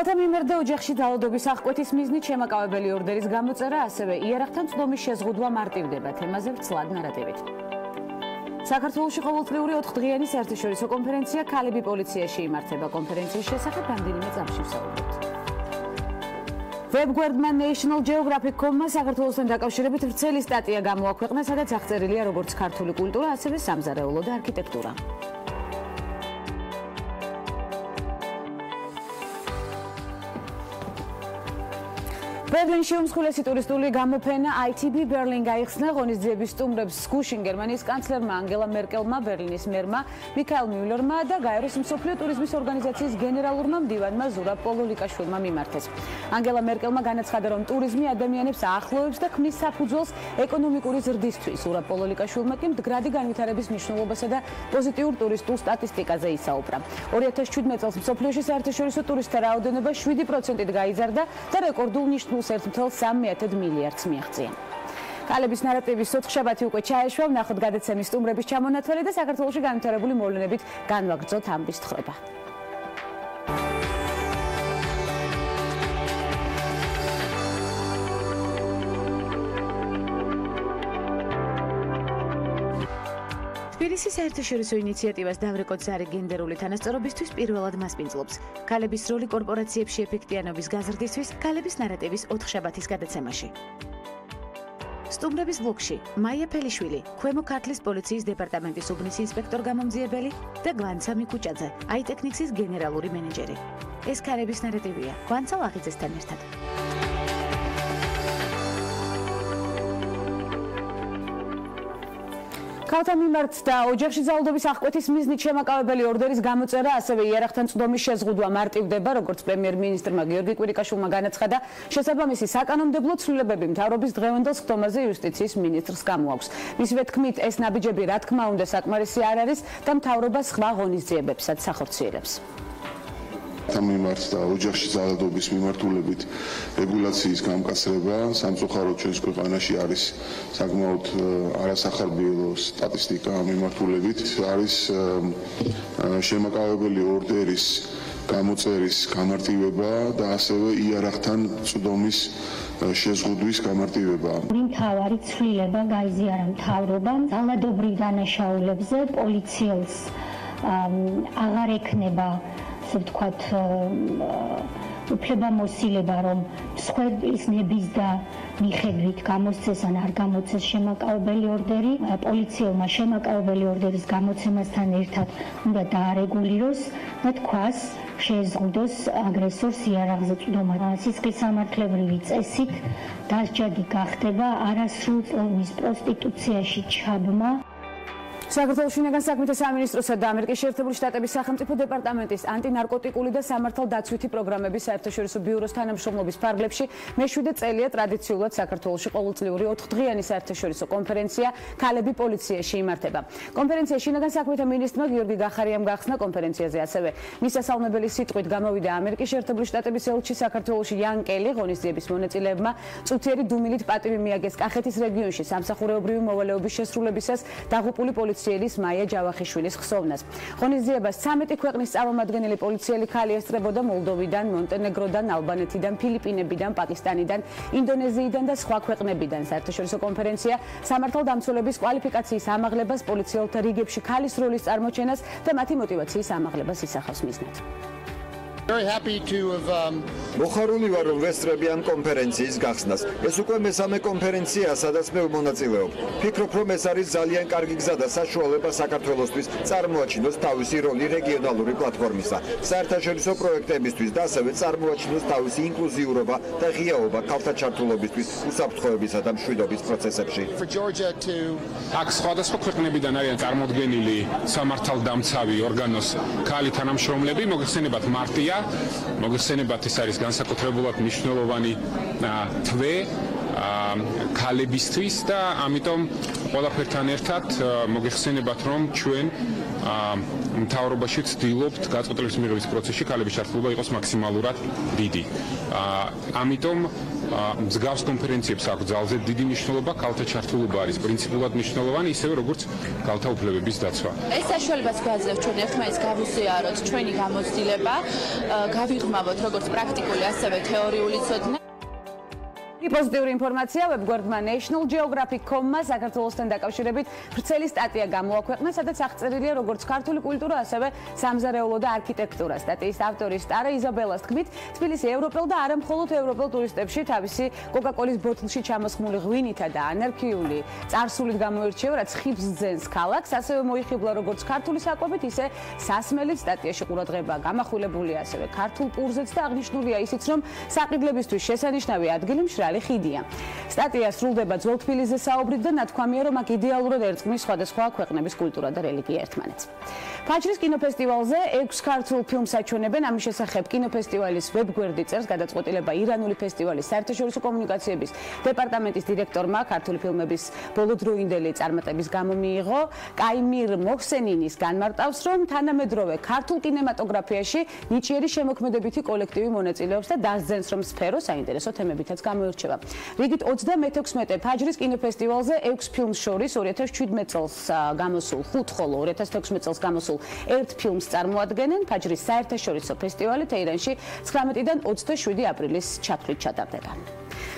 ქალთა მიმართ და ოჯახში ძალადობის აღკვეთის მიზნით შემაკავებელი ორდერის გამოწერა, ასევე იარაღთან წვდომის შეზღუდვა მარტივდება. თემაზე ვრცლად ნარატივით. საქართველოში ყოველწლიური 4-დღიანი საერთაშორისო კონფერენცია ქალები პოლიციაში იმართება. კონფერენციის შესახებ რამდენიმე წამში ვსაუბრობთ. ვებგვერდმა National Geographic.com-მა საქართველოსთან დაკავშირებით ვრცელი სტატია გამოაქვეყნა, სადაც აღწერილია როგორც ქართული კულტურა, ასევე სამზარეულო და არქიტექტურა. ბერლინში უმსხვილესი ტურისტული გამოფენა ITB Berlin გაიხსნა ღონისძიების სტუმრებს გუშინ გერმანიის კანცლერმა ანგელა მერკელმა, ბერლინის მერმა მიქაელ მიულერმა და გაეროს მსოფლიო ტურიზმის ორგანიზაციის გენერალურმა მდივანმა ზურაბ პოლოლიკაშვილმა მიმართეს. ანგელა მერკელმა განაცხადა, რომ ტურიზმი ადამიანებს აახლოვებს და ქმნის საფუძველს ეკონომიკური ზრდისთვის. ზურაბ პოლოლიკაშვილმა კი მდგრადი განვითარების მნიშვნელობასა და პოზიტიურ ტურისტულ სტატისტიკაზე ისაუბრა. 2017 წელს მსოფლიოში საერთაშორისო ტურისტთა რაოდენობა 7%-ით გაიზარდა და რეკორდულ ნიშნულ 1,3 მილიარდს მიაღწია. ქალების ნარატივის ოთხშაბათი უკვე ჩაეშვა, ვნახოთ გადაცემის სტუმრების ჩამონათვალი და საქართველოში განვითარებული მოვლენებით განვაგრძოთ ამბის თხრობა. თბილისის საერთაშორისო ინიციატივას დავრეკოთ ზარი გენდერული თანასწორობისთვის პირველად მასპინძლობს. ქალების როლი კორპორაციებში ეფექტიანობის გაზრდისთვის ქალების ნარატივის ოთხშაბათის გადაცემაში. სტუმრების ბლოკში მაია ფელიშვილი, ქვემო ქართლის პოლიციის დეპარტამენტის უბნის ინსპექტორ გამომძიებელი და გვანცა მიქუჩაძე, აიტექნიქსის გენერალური მენეჯერი. ეს ქალების ნარატივია გვანცა ლაღიძესთან ერთად. ქალთა მიმართ და ოჯახში ძალადობის აღკვეთის მიზნით შემაკავებელი ორდერის გამოწერა, ასევე იარაღთან წვდომის შეზღუდვა მარტივდება, როგორც პრემიერ-მინისტრმა გიორგი კვირიკაშვილმა განაცხადა. შესაბამისი საკანონმდებლო ცვლილებები მთავრობის დღევანდელ სხდომაზე იუსტიციის მინისტრს გამოაქვს. მისივე თქმით, ეს ნაბიჯები რა თქმა უნდა საკმარისი არ არის და მთავრობა სხვა ღონისძიებებსაც სახორციელებს. მიმართ და ოჯახში ძალადობის მიმართულებით რეგულაციის გამკაცრება სამწუხაროდ ჩვენს ქვეყანაში არის საკმაოდ არასახარბიელო სტატისტიკა მიმართულებით. არის შემაკავებელი ორდერის გამოწერის გამარტივება და ასევე იარაღთან წვდომის შეზღუდვის გამარტივება. მთავარი ცვლილება გაიზიარა მთავრობამ ძალადობრივ დანაშაულებზე პოლიციელს აღარ ექნება ვთქვათ უფლებამოსილება, რომ მსხვერპლის ნების და მიხედვით გამოსცეს ან არ გამოცეს შემაკავებელი ორდერი. პოლიციელმა შემაკავებელი ორდერის გამოცემასთან ერთად უნდა დაარეგულიროს და თქვას შეეზღუდოს აგრესორს იარაღზე წვდომა. სისხლისამართლებრივი წესით დასჯადი გახდება არასრულწლოვნის პროსტიტუციაში ჩაბმა. საქართველოს შინაგან საქმეთა სამინისტროსა და ამერიკის შეერთებული შტატების სახელმწიფო დეპარტამენტის ანტინარკოტიკული და სამართალდაცვითი პროგრამების საერთაშორისო ბიუროს თანამშრომლობის ფარგლებში მე-7 წელია ტრადიციულად საქართველოში ყოველწლიური 4-დღიანი საერთაშორისო კონფერენცია ქალები პოლიციაში იმართება. კონფერენცია შინაგან საქმეთა მინისტრმა გიორგი გახარიამ გახსნა. კონფერენციაზე ასევე მისასალმებელი სიტყვით გამოვიდა ამერიკის შეერთებული შტატების ელჩი საქართველოში იან კელი. ღონისძიების მონაწილეებმა წუთიერი დუმილით პატივი მიაგეს კახეთის რეგიონში სამსახურეობრივი მოვალეობის შესრულებისას დაღუპული პოლიციის მაია ჯავახიშვილის ხსოვნას. ღონისძიებას 13 ქვეყნის წარმომადგენელი პოლიციელი ქალი ესწრებოდა მოლდოვიდან, მონტენეგროდან, ალბანეთიდან, ფილიპინებიდან, პაკისტანიდან, ინდონეზიიდან და სხვა ქვეყნებიდან. საერთაშორისო კონფერენცია სამართალდამცველების კვალიფიკაციის ამაღლებას, პოლიციელთა რიგებში ქალის როლის წარმოჩენას და მათი მოტივაციის ამაღლებას ისახავს მიზნად. მოხარული ვარ, რომ ვესწრებიან კონფერენციის გახსნას. ეს უკვე მესამე კონფერენციაა, სადაც მე ვმონაწილეობ. ფიქრობ, რომ ეს არის ძალიან კარგი გზა და საშუალება საქართველოსთვის წარმოაჩინოს თავისი როლი რეგიონალური პლატფორმისა, საერთაშორისო პროექტებისთვის და ასევე წარმოაჩინოს თავისი ინკლუზიურობა და ღიაობა ქალთა ჩართულობისთვის უსაფრთხოებისა და მშვიდობის პროცესებში. აქ სხვადასხვა ქვეყნებიდან არიან წარმოდგენილი სამართალდამცავი ორგანოს ქალი თანამშრომლები, მოგეხსენებათ მარტია, მოგეხსენებათ ეს არის განსაკუთრებულად მნიშვნელოვანი თვე ქალებისთვის და ამიტომ ყველაფერთან ერთად მოგეხსენებათ რომ ჩვენ მთავრობაში ვცდილობთ გაწყვეტილების მიღების პროცესში ქალების ჩართულობა იყოს მაქსიმალურად დიდი. ამიტომ მსგავს კონფერენციებს აქვს ძალზე დიდი მნიშვნელობა, ქალთა ჩართულობა არის პრინციპულად მნიშვნელოვანი, ისევე როგორც ქალთა უფლებების დაცვა. ეს საშუალებას გვაძლევს ჩვენ ერთმანეთს გავუსიაროთ ჩვენი გამოცდილება, გავიღრმავოთ როგორც პრაქტიკული, ასევე თეორიული ცოდნა. პოზიტიური ინფორმაცია ვებგვერდმა National Geographic.com-მა საქართველოსთან დაკავშირებით ვრცელი სტატია გამოაქვეყნა, სადაც აღწერილია როგორც ქართული კულტურა, ასევე სამზარეულო და არქიტექტურა. სტატიის ავტორის ტარა იზაბელას თქმით, თბილისი ევროპელ და არა მხოლოდ ევროპელ ტურისტებში თავისი კოკა-კოლის ბოთლში ჩამოსხმული ღვინითა და ანარქიული წარსულით გამოირჩევა, რაც ხიბს ძენს ქალაქს, ასევე მოიხიბლა როგორც ქართული საკვებით, ისე სასმელით. სტატიაში ყურადღება გამახვილებულია ასევე ქართულ პურზეც და აღნიშნულია ისიც, რომ საყიდლებისთვის შესანიშნავი ადგილი მშრალი ხიდია. სტატია სრულდება ძველ თბილისზე საუბრით და ნათქვამია, რომ აქ იდეალურად ერწყმის სხვადასხვა ქვეყნების კულტურა და რელიგია ერთმანეთს. ფაჩრის კინოფესტივალზე 6 ქართულ ფილმს აჩვენებენ. ამის შესახებ კინოფესტივალის ვებგვერდი წერს, გადაწყვეტილება ირანული ფესტივალის საერთაშორისო კომუნიკაციების დეპარტამენტის დირექტორმა ქართული ფილმების ბოლოდროინდელი წარმატების გამო მიიღო. კაიმირ მოხსენინის განმარტავს, რომ თანამედროვე ქართულ კინემატოგრაფიაში ნიჭიერი შემოქმედებითი კოლექტივი მონაწილეობს და დასძენს, რომ სფერო საინტერესო თემებითაც გამოირჩევა. რიგით 36 ფაჯრის კინოფესტივალზე 6 ფილმს შორის 2017 წელს გამოსულ 5, ხოლო 2016 წელს გამოსულ 1 ფილმს წარმოადგენენ. ფაჯრის საერთაშორისო ფესტივალი თეირანში 19-დან 27 აპრილის ჩათვლით ჩატარდება.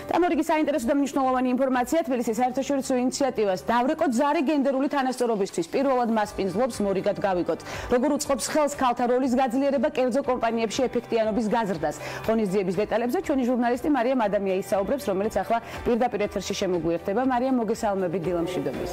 დამორიგი საინტერესო და მნიშვნელოვანი ინფორმაცია თბილისის საერთაშორისო ინიციატივას დავრეკოთ ზარი გენდერული თანასწორობისთვის. პირველად მას პინძლობს მორიგად გავიგოთ. როგორ უწყობს ხელს ქალთა როლის გაძლიერება კერძო კომპანიებში ეფექტიანობის გაზრდას. ღონისძიების დეტალებზე ჩვენი ჟურნალისტი მაია ადამია ისაუბრებს, რომელიც ახლა პირდაპირ ეთერში შემოგვიერთდება. მარია, მოგესალმებით დილამშვიდობის.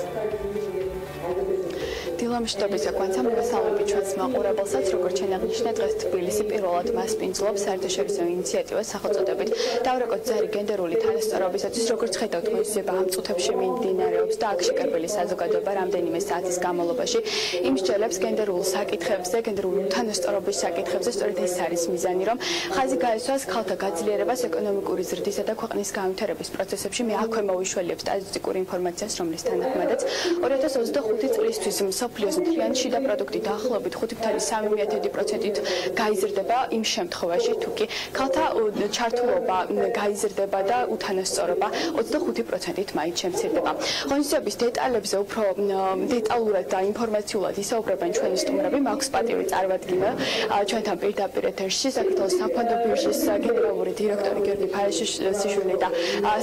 დილამშვიდობის გვანცა, მოგესალმებით ჩვენს მაყურებელსაც. როგორც ჩვენ აღნიშნეთ, დღეს თბილისი პირველად მას პინძლობს საერთაშორისო ინიციატივას სახელწოდებით დავრეკოთ ზარი გენდერული თანასწორობისათვის. როგორც ხედავთ, ღონისძიება ამ წუთებში მიმდინარეობს და აქ შეკერპილი საზოგადოება რამდენიმე საათის განმავლობაში იმსჯელებს გენდერულ საკითხებზე, გენდერული თანასწორობის საკითხებზე. სწორედ ეს არის მიზანი, რომ ხაზი გაესვას ქალთა გაძლიერებას ეკონომიკური ზრდისა და ქვეყნის განვითარების პროცესებში. მე აქვე მოვიშველებ სტატისტიკურ ინფორმაციას, რომლის თანახმადაც 2025 წლისთვის მსოფლიოს მთლიანი შიდა პროდუქტი დაახლოებით 5.3%-ით გაიზრდება იმ შემთხვევაში, თუ კი ქალთა ჩართულობა გაიზრდება და უთანასწორობა 25%-ით მაინც შემცირდება. ღონისძიების დეტალებზე უფრო დეტალურად და ინფორმაციულად ისაუბრებენ ჩვენი სტუმრები. მაქვს პატივი წარვადგინო ჩვენთან პირდაპირ ეთერში საქართველოს საფონდო ბირჟის გენერალური დირექტორი გიორგი ფელიშვილი და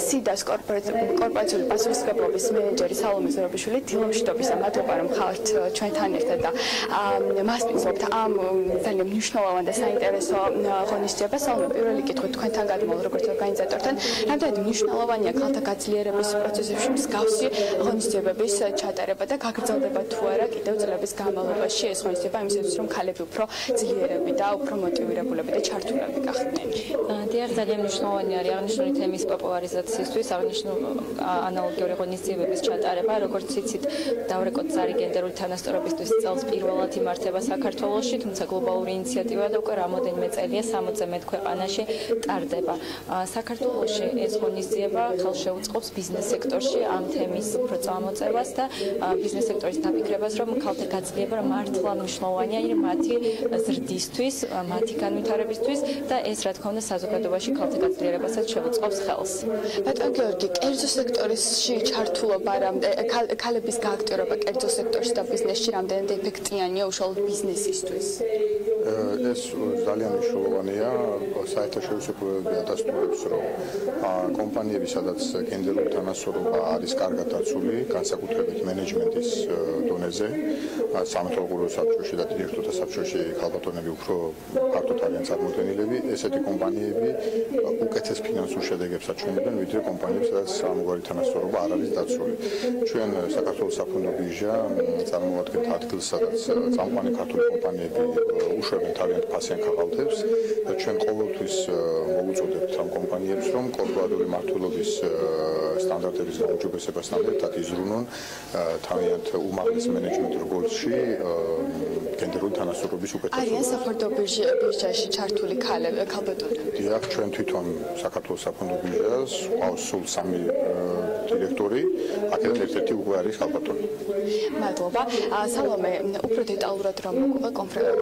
სიდას კორპორაციული პასუხისმგებლობის მენეჯერი სალომე ზურაბიშვილი. დილამშვიდობის და მადლობა რომ ხართ ჩვენთან ერთად და მას პინძლობთ ამ ძალიან მნიშვნელოვან და საინტერესო ღონისძიებას. სალომე, პირველი კითხვით თქვენთან გადმოვალ როგორც ორგანიზატორთან, რამდენად მნიშვნელოვანია ქალთა გაძლიერების პროცესებში მსგავსი ღონისძიებების ჩატარება და გაგრძელდება თუ არა კიდევ წლების განმავლობაში ეს ღონისძიება იმისათვის, რომ ქალები უფრო ძლიერები და უფრო მოტივირებულები და ჩართულები გახდნენ. დიახ, ძალიან მნიშვნელოვანი არის აღნიშნული თემის პოპულარიზაციისთვის, ანალოგიური ღონისძიებების ჩატარება, როგორც იცით, დავრეკოთ ზარი გენდერული თანასწორობისთვის წელს პირველად იმართება საქართველოში, თუმცა გლობალური ინიციატივა და უკვე რამოდენიმე წელია 60-ზე მეტ ქვეყანაში ტარდება. საქართველოში ეს ღონისძიება ხელს შეუწყობს ბიზნეს სექტორში ამ თემის უფრო წამოწევას და ბიზნეს სექტორის დაფიქრებას, რომ ქალთა გაძლიერება მართლა მნიშვნელოვანია მათი ზრდისთვის, მათი განვითარებისთვის და ეს რა თქმა უნდა საზოგადოებაში ქალთა გაძლიერებასაც შეუწყობს ხელს. ბატონ გიორგი, კერძო სექტორში ჩართულობა, ქალების გააქტიურება კერძო სექტორში და ბიზნესში რამდენად ეფექტიანია უშუალოდ ბიზნესისთვის? ეს ძალიან მნიშვნელოვანია. საერთაშორისო კვლევები ადასტურებს, რომ კომპანიები, სადაც გენდერული თანასწორობა არის კარგად დაცული, განსაკუთრებით მენეჯმენტის დონეზე, სამთავრობო საბჭოში და დირექტორთა საბჭოში ქალბატონები უფრო ფართოდ არიან წარმოდგენილები, ესეთი კომპანიები უკეთეს ფინანსურ შედეგებს აჩვენებენ, ვიდრე კომპანიები, სადაც ამგვარი თანასწორობა არ არის დაცული. ჩვენ საქართველოს საფონდო ბირჟა წარმოვადგენთ ადგილს, სადაც წამყვანი ქართული კომპანიები უშვებენ თავიანთ ფასიან ქაღალდებს და ჩვენ ყოველთვის მოვუწოდებთ ამ კომპანიებს, რომ კორპორატული მართლობის სტანდარტების გაუმჯობესებასთან ერთად იზრუნონ თავიანთ უმაღლეს მენეჯმენტურ როლში გენდერული თანასწორობის უკეთესობა. არიან საფონდო ბირჟაში ჩართული ქალბატონები. დიახ, ჩვენ თვითონ საქართველოს საფონდო ბირჟას ყავს სულ 3 დირექტორი, აქედან ერთ-ერთი უკვე არის ქალბატონი. მადლობა. სალომე, უფრო დეტალურად რომ მოგვიყვე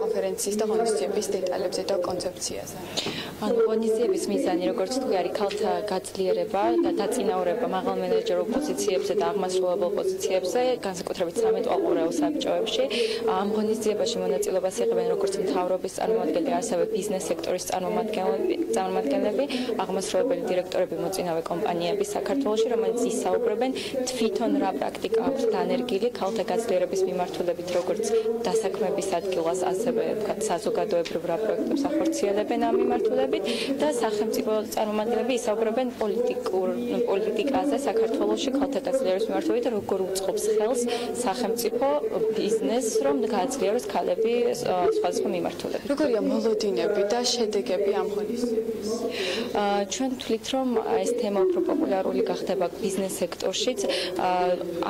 კონფერენციის და ღონისძიების დეტალებზე და კონცეფციაზე. ღონისძიების მიზანი, როგორც თქვი, არის ქალთა გაძლიერება და დაწინაურება მაღალ მენეჯერულ პოზიციებზე და აღმასრულებელ პოზიციებზე, განსაკუთრებით სამეთვალყურეო საბჭოებში. ამ ღონისძიებაში მონაწილეობას იღებენ როგორც მთავრობის წარმომადგენლები, ასევე ბიზნეს სექტორის წარმომადგენლები, აღმასრულებელი დირექტორები მოწინავე კომპანიების საქართველოში, რომელიც ისაუბრებენ თვითონ რა პრაქტიკა აქვს დანერგილი ქალთა გაძლიერების მიმართულებით, როგორც დასაქმების ადგილას, ასევე ვთქვათ, საზოგადოებრივ რა პროექტებს ახორციელებენ ამ მიმართულებით და სახელმწიფო წარმომადგენლები ისაუბრებენ პოლიტიკაზე საქართველოში ქალთა გაძლიერების მიმართულებით და როგორ უწყობს ხელს სახელმწიფო ბიზნესს, რომ გააძლიეროს ქალები სხვადასხვა მიმართულებით. როგორია მოლოდინები და შედეგები ამ ღონისძიების? ჩვენ თვლით, რომ ეს თემა უფრო პოპულარული გახდება ბიზნეს სექტორშიც.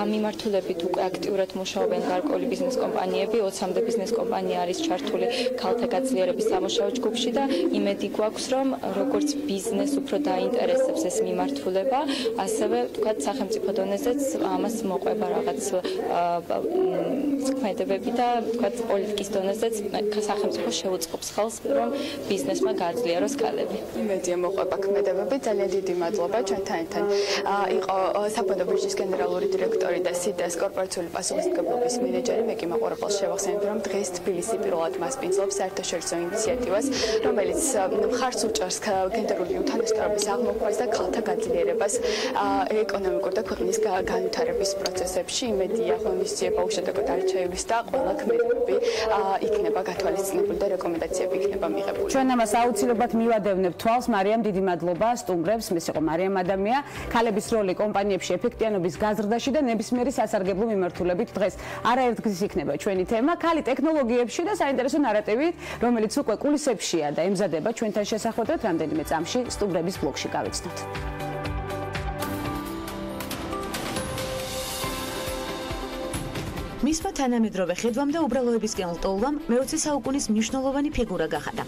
ამ მიმართულებით უკვე აქტიურად მუშაობენ გარკვეული ბიზნეს კომპანიები, 20-მდე ბიზნეს კომპანია არის ჩართული ქალთა გაძლიერების სამუშაო ჯგუფში და იმედი გვაქვს, რომ როგორც ბიზნეს უფრო დაინტერესებს ეს მიმართულება, ასევე ვთქვათ, სახელმწიფო დონეზეც ამას მოყვება რაღაც ქმედებები და ვთქვათ, პოლიტიკის დონეზეც სახელმწიფო შეუწყობს ხელს, რომ ბიზნესმა გააძლიეროს ქალები. იმედია მოყვება ქმედებები. ძალიან დიდი მადლობა ჩვენთან ერთად. იყო საფონდო ბირჟის გენერალური დირექტორი და სიდას კორპორაციული პასუხისმგებლობის მენეჯერი მეკი მაყურებელს შევახსენებთ, რომ დღეს თბილისი პირველად მასპინძლობს საერთაშორისო ინიციატივას, რომელიც მხარს უჭერს გენდერული უთანასწორობის აღმოფხვას და ქალთა გაძლიერებას ეკონომიკურ და ქვეყნის განვითარების პროცესებში. იმედია ღონისძიება უშედეგოდ არჩევის და ყველა ქმედებები იქნება გათვალისწინებული და რეკომენდაციები იქნება მიღებული. ჩვენ ამას აუცილებლად მივადევნებთ თვალს. მარიამ, დიდი მადლობა სტუმრებს. მე იყო მარიამ ადამია. ქალების როლი კომპანიებში ეფექტიანობის გაზრდაში და ნებისმიერი სასარგებლო მიმართულებით დღეს არაერთგზის იქნება ჩვენი თემა. ქალი ტექნოლოგიებში და საინტერესო ნარატივით, რომელიც უკვე კულისებშია და ემზადება ჩვენთან შესახვედრად რამდენიმე წამში სტუმრების ბლოგში გავიცნოთ. მისმა თანამედროვე ხედვამ და უბრალოებისკენ ლტოლვამ მე-20 საუკუნის მნიშვნელოვანი ფიგურა გახადა.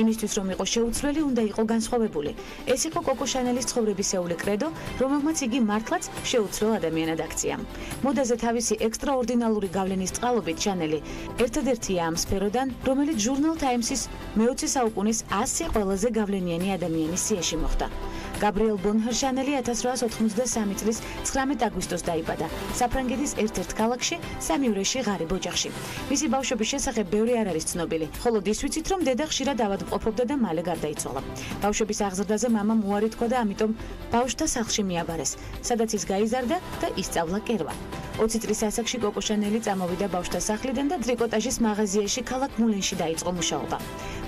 იმისთვის, რომ იყოს შეუცვლელი, უნდა იყო განსხვავებული. ეს იყო კოკო შანელის ცხოვრებისეული კრედო, რომელმაც იგი მართლაც შეუცვლელ ადამიანად აქცია. მოდაზე თავისი ექსტრაორდინალური გავლენის წყალობით შანელი ერთადერთია ამ სფეროდან, რომელიც ჟურნალ Times-ის მე-20 საუკუნის 100 ყველაზე გავლენიანი ადამიანის სიაში მოხვდა. გაბრიელ ბონჰარ შანელი 1883 წლის 19 აგვისტოს დაიბადა საფრანგეთის ერთ-ერთ ქალაქში, სამიურეში ღარიბ ოჯახში. მისი ბავშვობის შესახებ ბევრი არ არის ცნობილი, ხოლო ის ვიცით, რომ დედა ხშირად ავადმყოფობდა და მალე გარდაიცვალა. ბავშვობის აღზრდაზე მამამ უარი თქვა და ამიტომ ბავშვთა სახლში მიაბარეს, სადაც ის გაიზარდა და ისწავლა კერვა. 20 წლის ასაკში კოკო შანელი წამოვიდა ბავშვთა სახლიდან და ტრიკოტაჟის მაღაზიაში ქალაქ მულენში დაიწყო მუშაობა.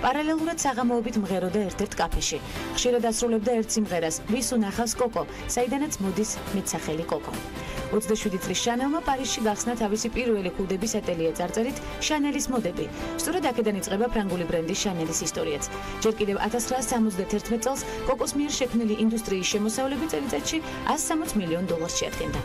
პარალელურად საღამოობით მღეროდა ერთ-ერთ კაფეში. ხშირად ასრულებდა ერთ სიმღერას, ვის უნახავს კოკო, საიდანაც მოდის მეტსახელი კოკო. 27 წლის შანელმა პარიზში გახსნა თავისი პირველი ქუდების ატელიე წარწერით შანელის მოდები. სწორედ აქედან იწყება ფრანგული ბრენდის შანელის ისტორიაც. ჯერ კიდევ 1971 წელს კოკოს მიერ შექმნილი ინდუსტრიის შემოსავლები წელიწადში $160 მილიონ შეადგენდა.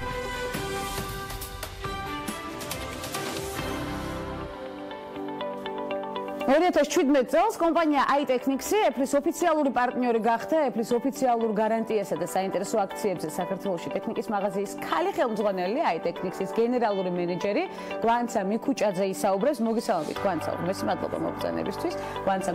2017 წელს კომპანია iTechnics Apple-ის ოფიციალური პარტნიორი გახდა Apple-ის ოფიციალურ გარანტიასა და საინტერესო აქციებზე საქართველოში ტექნიკის მაღაზიის ქალი ხელმძღვანელი iTechnics-ის გენერალური მენეჯერი გვანცა მიქუჩაძე ისაუბრებს. მოგესალმებით გვანცა, უმეტესი მადლობა მოგწონებისთვის.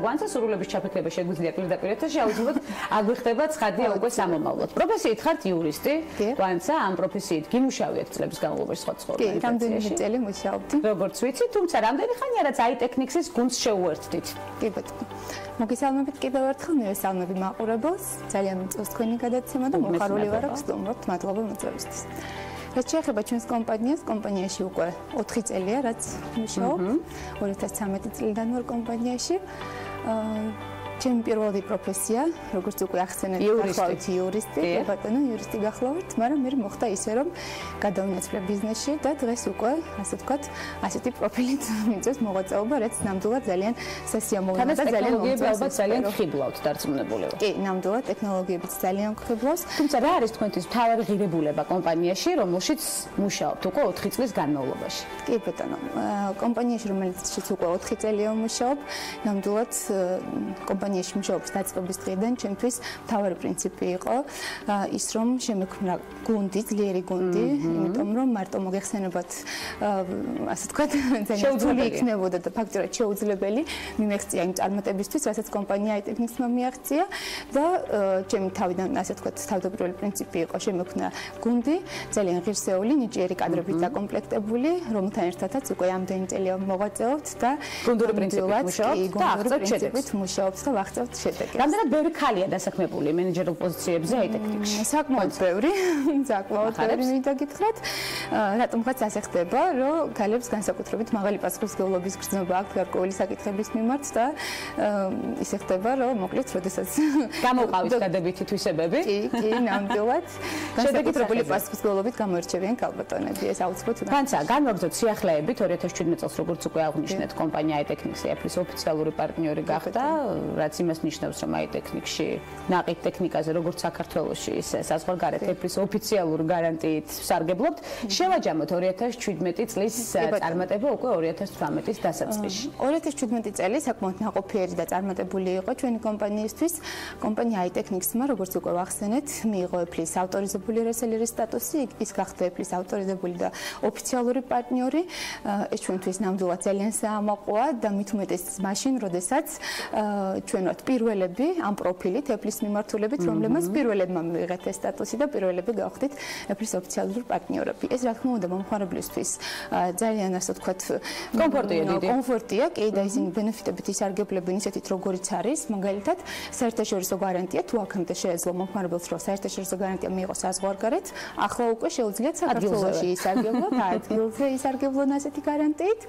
გვანცა სურვილების ჩაფიქრება შეგვიძლია პირდაპირ ეთერში, აუცილებლად აგვიხდება ცხადია უკვე სამომავლოდ. პროფესიით ხართ იურისტი. გვანცა ამ პროფესიით გიმუშავიეთ წლების განმავლობაში სხვა კი, რამდენიმე წელი მუშაობდი. როგორც ვიცი, თუმცა რამდენი ხანია რაც iTechnics-ის გუნდს შეუერთდით? კი ბატონო. მოგესალმებით კიდევ ერთხელ, მე ვესალმები მაყურებელს. ძალიან მიწევს თქვენი გადაცემა და მოხარული ვარ აქ სტუმრობთ. მადლობა მოწვევისთვის. რაც შეეხება ჩვენს კომპანიას, კომპანიაში უკვე 4 წელია, რაც მუშაობ. 2013 წლიდან ვარ კომპანიაში. ჩემი პირველი პროფესია, როგორც უკვე ახსენეთ, გახლავთ იურისტი, ბატონო, იურისტი გახლავთ, მაგრამ მე მოხდა ისე, რომ გადავნაცვლე ბიზნესში და დღეს უკვე, ასე ვთქვათ, ასეთი პროფილით მიწევს მოღვაწეობა, რაც ნამდვილად ძალიან სასიამოვნოა და ძალიან ტექნოლოგიებიც ძალიან ხიბლავთ დარწმუნებულება. კი, ნამდვილად ტექნოლოგიებიც ძალიან ხიბლავს. თუმცა რა არის თქვენთვის მთავარი ღირებულება კომპანიაში, რომელშიც მუშაობთ უკვე 4 წლის განმავლობაში? კი, ბატონო, კომპანიაში, რომელშიც უკვე 4 წელია ვმუშაობ, ნამდვილად კომპანიაში მუშაობის დაწყების დღიდან ჩემთვის მთავარი პრინციპი იყო ის, რომ შემექმნა გუნდი, ძლიერი გუნდი, იმიტომ რომ მარტო მოგეხსენებათ, ასე ვთქვათ, ძალიან იქნებოდა და ფაქტობრივად შეუძლებელი მიმეღწია იმ წარმატებისთვის, რასაც კომპანია IT-მა მიაღწია და ჩემი თავიდან, ასე ვთქვათ, თავდაპირველი პრინციპი იყო შემექმნა გუნდი, ძალიან ღირსეული, ნიჭიერი კადრებით დაკომპლექტებული, რომელთან ერთადაც უკვე ამდენი წელია მოღვაწეობთ და გუნდური პრინციპით მუშაობთ და აღწევთ შედეგს. მუშაობთ და ვაღწევთ შედეგებს. რამდენად ბევრი ქალია დასაქმებული მენეჯერულ პოზიციებზე IT-ტექნიკში? საკმაოდ ბევრი, საკმაოდ ბევრი მინდა გითხრათ. რატომღაც ასე ხდება, რომ ქალებს განსაკუთრებით მაღალი პასუხისმგებლობის გრძნობა აქვს გარკვეული საკითხების მიმართ და ისე ხდება, რომ მოკლედ, როდესაც გამოყავით დადებითი თვისებები? კი, ნამდვილად. განსაკუთრებული პასუხისმგებლობით გამოირჩევიან ქალბატონები, ეს აუცილებლად უნდა. გვანცა, განვაგრძოთ სიახლეებით 2017 წელს, როგორც უკვე აღნიშნეთ, კომპანია IT-ტექნიკსი Apple-ის ოფიციალური პარტნიორი გახდა, რაც იმას ნიშნავს, რომ IT-ტექნიკში ნაყიდ ტექნიკაზე, როგორც საქართველოში, ისე საზღვარგარეთ Apple-ის ოფიციალური გარანტიით სარგებლობთ. შევაჯამოთ 2017 წლის წარმატება უკვე 2018-ის დასაწყისში. 2017 წელი საკმაოდ ნაყოფიერი და წარმატებული იყო ჩვენი კომპანიისთვის. კომპანია IT-ტექნიკსმა, როგორც უკვე ვახსენეთ, მიიღო Apple-ის ავტორიზებული რესელერის სტატუსი, ის გახდა Apple-ის ავტორიზებული და ოფიციალური პარტნიორი. ეს ჩვენთვის ნამდვილად ძალიან საამაყოა და მით უმეტეს მაშინ, როდესაც ჩვენ ვართ პირველები ამ პროფილით Apple-ის მიმართულებით, რომლებმაც პირველებმა მიიღეთ ეს სტატუსი და პირველები გავხდით Apple-ის ოფიციალური პარტნიორები. ეს რა თქმა უნდა მომხმარებლისთვის ძალიან, ასე ვთქვათ, კომფორტია, კი და ისინი ბენეფიტებით ისარგებლებენ ისეთით, როგორიც არის, მაგალითად, საერთაშორისო გარანტია, თუ აქამდე შეეძლო მომხმარებელს, რომ საერთაშორისო გარანტია მიიღოს საზღვარგარეთ, ახლა უკვე შეუძლიათ საქართველოში ისარგებლოთ, ადგილზე ისარგებლონ ასეთი გარანტიით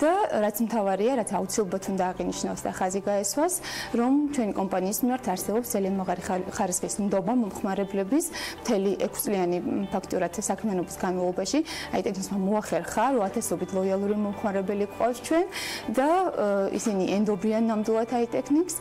და რაც მთავარია, რაც აუცილებლად უნდა აღინიშნოს და ხაზი გაესვას, რომ ჩვენი კომპანიის მიმართ არსებობს ძალიან მაღალი ხარისხის ნდობა მომხმარებლების მთელი 6 წლიანი ფაქტურად საქმიანობის განმავლობაში. IT-ტექნიკმა მოახერხა 8000-ობით ლოიალური მომხმარებელი ყავს ჩვენ და ისინი ენდობიან ნამდვილად IT-ტექნიკს.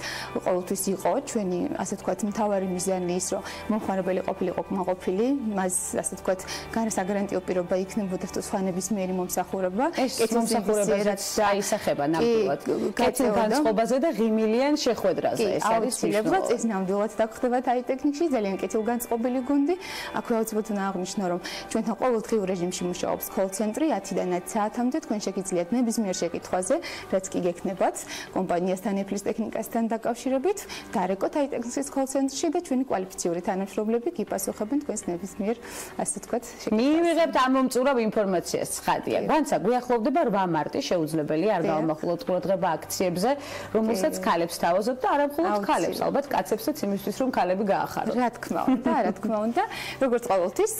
ყოველთვის იყო ჩვენი, ასე ვთქვათ, მთავარი მიზანი ის, რომ მომხმარებელი ყოფილიყო კმაყოფილი, მას, ასე ვთქვათ, გარსაგარანტიო პირობა იქნებოდა თუ სხვა ნებისმიერი მომსახურება. ეს მომსახურება რაც დაისახება ნამდვილად. კეთილ განწყობაზე და ღიმილიან შეხვედრაზე. ეს არის აუცილებლად, ეს ნამდვილად დაგხვდება IT-ტექნიკში, ძალიან კეთილგანწყობილი გუნდი. აქვე აუცილებლად უნდა აღნიშნო, რომ ჩვენთან ყოველდღიურ რეჟიმში მუშაობს call ცენტრი 10-დან 10 საათამდე. თქვენ შეგიძლიათ ნებისმიერ შეკითხვაზე, რაც კი გექნებათ, კომპანიასთან Apple-ის ტექნიკასთან დაკავშირებით, დარეკოთ IT-ტექნიკის call ცენტრში და ჩვენი კვალიფიციური თანამშრომლები გიპასუხებენ თქვენს ნებისმიერ, ასე ვთქვათ, შეკითხვას. მივიღებთ ამ მომწურავ ინფორმაციას, ცხადია. გვანცა, გვიახლოვდება 8 მარტი, შეუძლებელია არ გავამახვილოთ ყურადღება აქციებზე, რომელსაც ქალებს თავაზობთ და არა მხოლოდ ქალებს, ალბათ კაცებსაც იმისთვის, რომ ქალები გაახაროთ. რა თქმა უნდა, რა თქმა უნდა. როგორც ყოველთვის,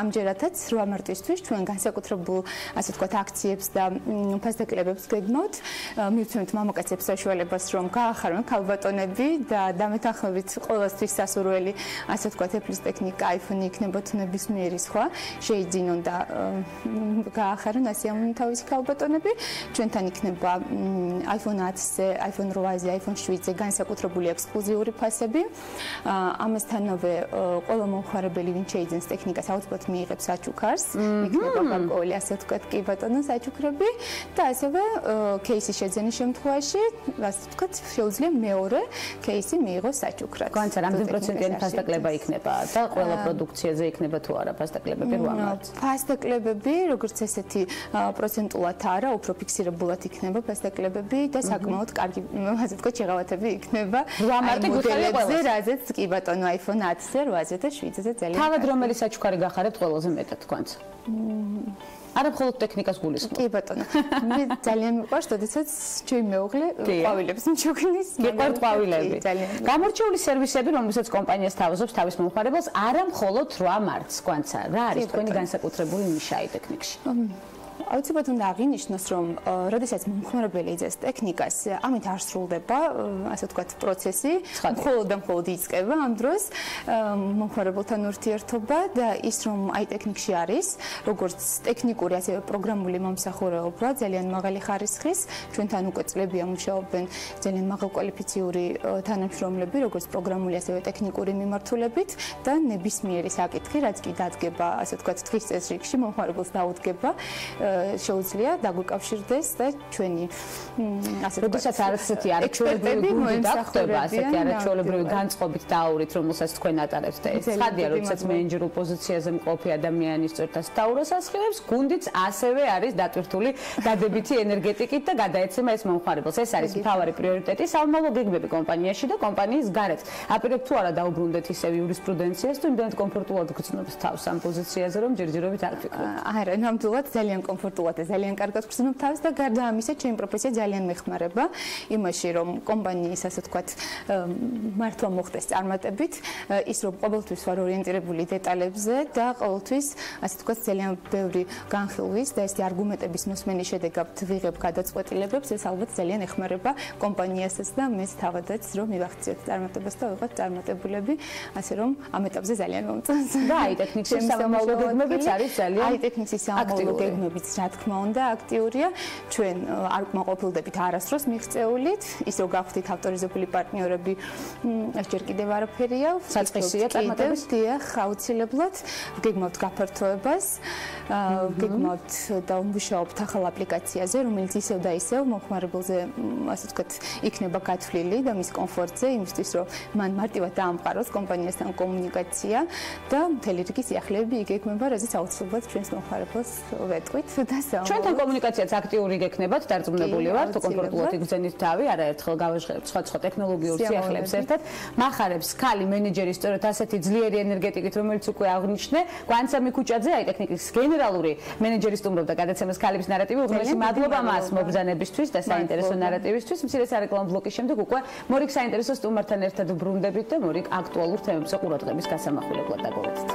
ამჯერადაც 8 მარტისთვის ჩვენ განსაკუთრებულ, ასე ვთქვათ, აქციებს და ფასდაკლებებს გეგმავთ. მივცემთ მამაკაცებს საშუალებას, რომ გაახარონ ქალბატონები და დამეთანხმებით ყოველთვის სასურველი, ასე ვთქვათ, Apple-ის ტექნიკა, iPhone იქნება თუ ნებისმიერი სხვა, შეიძინონ და გაახარონ ასიამოვნო თავისი ქალბატონები. ჩვენთან იქნება iPhone 10-ზე, iPhone 8-ზე, iPhone 7-ზე განსაკუთრებული ექსკლუზიური ფასები. ამასთანავე ყველა მომხმარებელი, ვინც შეიძენს ტექნიკას, აუცილებლად მიიღებს საჩუქარს. იქნება გარკვეული, ასე ვთქვათ, კი ბატონო, საჩუქრები და ასევე кейსის შეძენის შემთხვევაში, ასე ვთქვათ, შეუძლია მეორე кейსი მიიღოს საჩუქრად. გვანცა, რამდენი პროცენტიანი ფასდაკლება იქნება და ყველა პროდუქციაზე იქნება თუ არა ფასდაკლებები 8 მარტს? ფასდაკლებები, როგორც ესეთი პროცენტულად არა, უფრო ფიქსირებულად იქნება ფასდაკლებები და საკმაოდ კარგი, ასე ვთქვათ, შეღავათები იქნება. 8 მარტი გიხარია ყველაზე, რაზეც კი ბატონო iPhone 10-ზე, 8-ზე და 7-ზე ძალიან. თავად რომელი საჩუქარი გახარებთ ყველაზე მეტად გვანცა? არა მხოლოდ ტექნიკას გულისხმობ. კი ბატონო. მე ძალიან მიყვარს, როდესაც ჩემი მეუღლე ყვავილებს მჩუქნის. გიყვართ ყვავილები. გამორჩეული სერვისები, რომელსაც კომპანიას თავაზობს თავის მომხმარებელს, არა მხოლოდ 8 მარტს, გვანცა. რა არის თქვენი განსაკუთრებული ნიშა IT-ტექნიკში? აუცილებლად უნდა აღინიშნოს, რომ როდესაც მომხმარებელი იძებს ტექნიკას, ამით არ სრულდება, ასე ვთქვათ, პროცესი, მხოლოდ იწყება ამ დროს მომხმარებელთან ურთიერთობა და ის, რომ აი ტექნიკში არის, როგორც ტექნიკური, ასევე პროგრამული მომსახურება ძალიან მაღალი ხარისხის, ჩვენთან უკვე წლებია მუშაობენ ძალიან მაღალკვალიფიციური თანამშრომლები, როგორც პროგრამული, ასევე ტექნიკური მიმართულებით და ნებისმიერი საკითხი, რაც კი დადგება, ასე ვთქვათ, თხის წესრიგში მომხმარებელს დაუდგება, შეუძლია დაგვიკავშირდეს და ჩვენი ასე ვთქვათ, როდესაც არასეთი არაჩვეულებრივი გუნდი დაგხვდება, ასეთი არაჩვეულებრივი განწყობით დაურით, რომელსაც თქვენ ატარებთ და ეს ხადია, როდესაც მენეჯერულ პოზიციაზე მყოფი ადამიანის წერთას დაურას ასხივებს, გუნდიც ასევე არის დატვირთული დადებითი ენერგეტიკით და გადაეცემა ეს მომხმარებელს. ეს არის მთავარი პრიორიტეტი სამომავლო გეგმები კომპანიაში და კომპანიის გარეთ. აპირებ თუ არა დაუბრუნდეთ ისევ იურისპრუდენციას, თუ იმდენად კომფორტულად გრძნობთ თავს ამ პოზიციაზე, რომ ჯერჯერობით არ ფიქრობთ. არა, ნამდვილად ძალიან კომფორტულად და ძალიან კარგად გრძნობ თავს და გარდა ამისა, ჩემი პროფესია ძალიან მეხმარება იმაში, რომ კომპანიის, ასე ვთქვათ, მართლა მოხდეს წარმატებით, ის რომ ყოველთვის ვარ ორიენტირებული დეტალებზე და ყოველთვის, ასე ვთქვათ, ძალიან ბევრი განხილვის და ესეთი არგუმენტების მოსმენის შედეგად ვიღებ გადაწყვეტილებებს, ეს ალბათ ძალიან ეხმარება კომპანიასაც და მეც თავადაც, რომ მივახციოთ წარმატებას და ვიყოთ წარმატებულები, ასე რომ ამ ეტაპზე ძალიან მომწონს. და აი ტექნიკის სამომავლო გეგმებიც არის ძალიან აი ტექნიკის სამომავლო გეგმებიც რა თქმა უნდა აქტიურია. ჩვენ არ უკმაყოფილდებით არასდროს მიღწეულით, ის რომ გავხდით ავტორიზებული პარტნიორები, ეს ჯერ კიდევ არაფერია. საწყისია წარმატების დიახ, აუცილებლად გეგმავთ გაფართოებას, გეგმავთ და ვმუშაობთ ახალ აპლიკაციაზე, რომელიც ისევ და ისევ მომხმარებელზე, ასე ვთქვათ, იქნება გათვლილი და მის კომფორტზე, იმისთვის რომ მან მარტივად დაამყაროს კომპანიასთან კომუნიკაცია და მთელი რიგი სიახლეები იგეგმება, რაზეც აუცილებლად ჩვენს მომხმარებელს ვეტყვით და ჩვენთან კომუნიკაციაც აქტიური გექნებათ, დარწმუნებული ვარ, თუ კომფორტულად იგრძენით თავი, არაერთხელ გავაჟღერებთ სხვა ტექნოლოგიურ სიახლეებს ერთად. მახარებს ქალი მენეჯერი სწორედ ასეთი ძლიერი ენერგეტიკით, რომელიც უკვე აღნიშნე, გვანცა მიქუჩაძე, აი ტექნიკის გენერალური მენეჯერი სტუმრობდა გადაცემას ქალების ნარატივი. უღრმესი მადლობა მას მობრძანებისთვის და საინტერესო ნარატივისთვის. მცირე სარეკლამო ბლოკის შემდეგ უკვე მორიგ საინტერესო სტუმართან ერთად ბრუნდებით და მორიგ აქტუალურ თემებზე ყურადღების გასამახვილებლად დაგვეცეთ.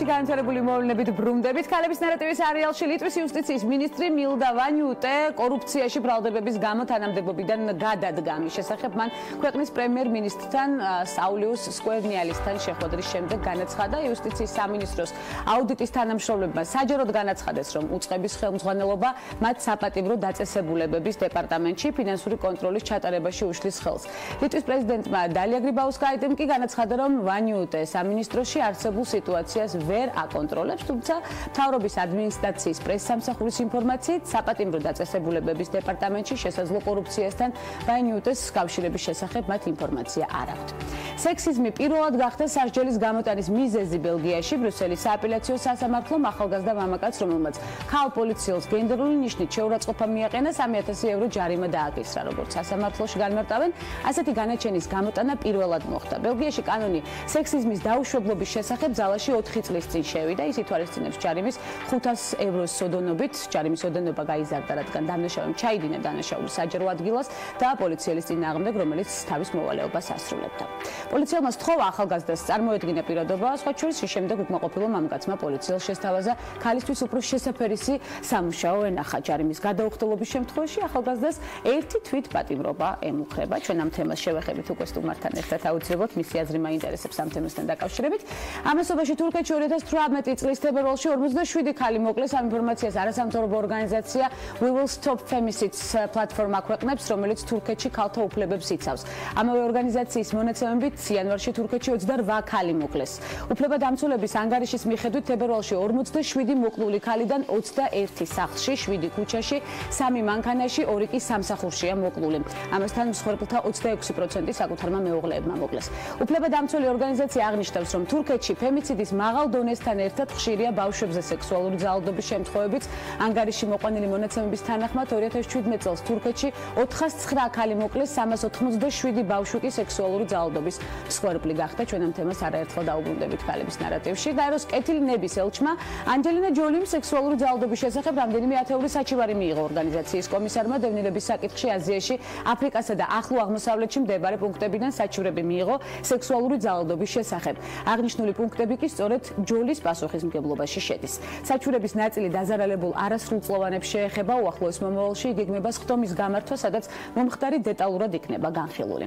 განვითარებული მოვლენებით ბრუნდებით. ქალების ნარატივის არეალში ლიტვის იუსტიციის მინისტრი მილდა ვანიუტე კორუფციაში ბრალდებების გამო თანამდებობიდან გადადგა. მის შესახებ მან ქვეყნის პრემიერ-მინისტრთან საულიუს სკვერნიალისთან შეხვედრის შემდეგ განაცხადა. იუსტიციის სამინისტროს აუდიტის თანამშრომლებმა საჯაროდ განაცხადეს, რომ უწყების ხელმძღვანელობა მათ საპატიმრო დაწესებულებების დეპარტამენტში ფინანსური კონტროლის ჩატარებაში უშლის ხელს. ლიტვის პრეზიდენტმა დალია გრიბაუსკაიტემ კი განაცხადა, რომ ვანიუტე სამინისტროში არსებულ სიტუაციას ვერ აკონტროლებს, თუმცა მთავრობის ადმინისტრაციის პრესსამსახურის ინფორმაციით საპატიმრო დაწესებულებების დეპარტამენტში შესაძლო კორუფციასთან ვანიუტეს კავშირების შესახებ მათ ინფორმაცია არ აქვთ. სექსიზმი პირველად გახდა სასჯელის გამოტანის მიზეზი ბელგიაში. ბრიუსელის სააპელაციო სასამართლომ ახალგაზრდა მამაკაცს, რომელმაც ქალ პოლიციელს გენდერული ნიშნით შეურაცხყოფა მიაყენა, 3,000 евро ჯარიმა დააკისრა. როგორც სასამართლოში განმარტავენ, ასეთი განაჩენის გამოტანა პირველად მოხდა. ბელგიაში კანონი სექსიზმის დაუშვებლობის შესახებ ძალაში 4 წლის წინ შევიდა. ის ითვალისწინებს ჯარიმის 500 ევროს სოდონობით. ჯარიმის ოდენობა გაიზარდა, რადგან დამნაშავემ ჩაიდინა დანაშაული საჯარო ადგილას და პოლიციელის წინააღმდეგ, რომელიც თავის მოვალეობას ასრულებდა. პოლიციელმა სთხოვა ახალგაზრდას წარმოედგინა პირადობა, სხვა შორის შემდეგ უკმაყოფილო მამაკაცმა პოლიციელს შესთავაზა ქალისთვის უფრო შესაფერისი სამუშაო ენახა. ჯარიმის გადაუხდელობის შემთხვევაში ახალგაზრდას ერთი თვით პატიმრობა ემუქრება. ჩვენ ამ თემას შევეხებით უკვე სტუმართან ერთად აუცილებლად მისი აზრი მაინტერესებს ამ თემასთან დაკავშირებით. ამასობაში თურქეთში 2018 წლის თებერვალში 47 ქალი მოკლეს. ამ ინფორმაციას არასამთავრობო ორგანიზაცია We Will Stop Femicides პლატფორმა ქვეყნებს, რომელიც თურქეთში ქალთა უფლებებს იცავს. ამავე ორგანიზაციის მონაცემებით იანვარში თურქეთში 28 ქალი მოკლეს. უფლებადამცველების ანგარიშის მიხედვით თებერვალში 47 მოკლული ქალიდან 21 სახლში, 7 ქუჩაში, 3 მანქანაში, 2 კი სამსახურშია მოკლული. ამასთან მსხვერპლთა 26% საკუთარმა მეუღლეებმა მოკლეს. უფლებადამცველი ორგანიზაცია აღნიშნავს, რომ თურქეთში ფემიციდის მაღალ მაღალ დონესთან ერთად ხშირია ბავშვებზე სექსუალური ძალადობის შემთხვევებიც. ანგარიში მოყვანილი მონაცემების თანახმად 2017 წელს თურქეთში 409 ქალი მოკლეს, 387 ბავშვი კი სექსუალური ძალადობის მსხვერპლი გახდა. ჩვენ ამ თემას არაერთხელ დაუბრუნდებით ქალების ნარატივში. გაეროს კეთილი ნების ელჩმა ანჯელინა ჯოლიმ სექსუალური ძალადობის შესახებ რამდენიმე ათეული საჩივარი მიიღო ორგანიზაციის კომისარმა დევნილების საკითხში აზიაში, აფრიკასა და ახლო აღმოსავლეთში მდებარე პუნქტებიდან საჩივრები მიიღო სექსუალური ძალადობის შესახებ. აღნიშნული პუნქტები კი სწორედ ჯოლის პასუხისმგებლობაში შედის. საჩივრების ნაწილი დაზარალებულ არასრულწლოვანებს შეეხება, უახლოეს მომავალში იგეგმება სხდომის გამართვა, სადაც მომხდარი დეტალურად იქნება განხილული.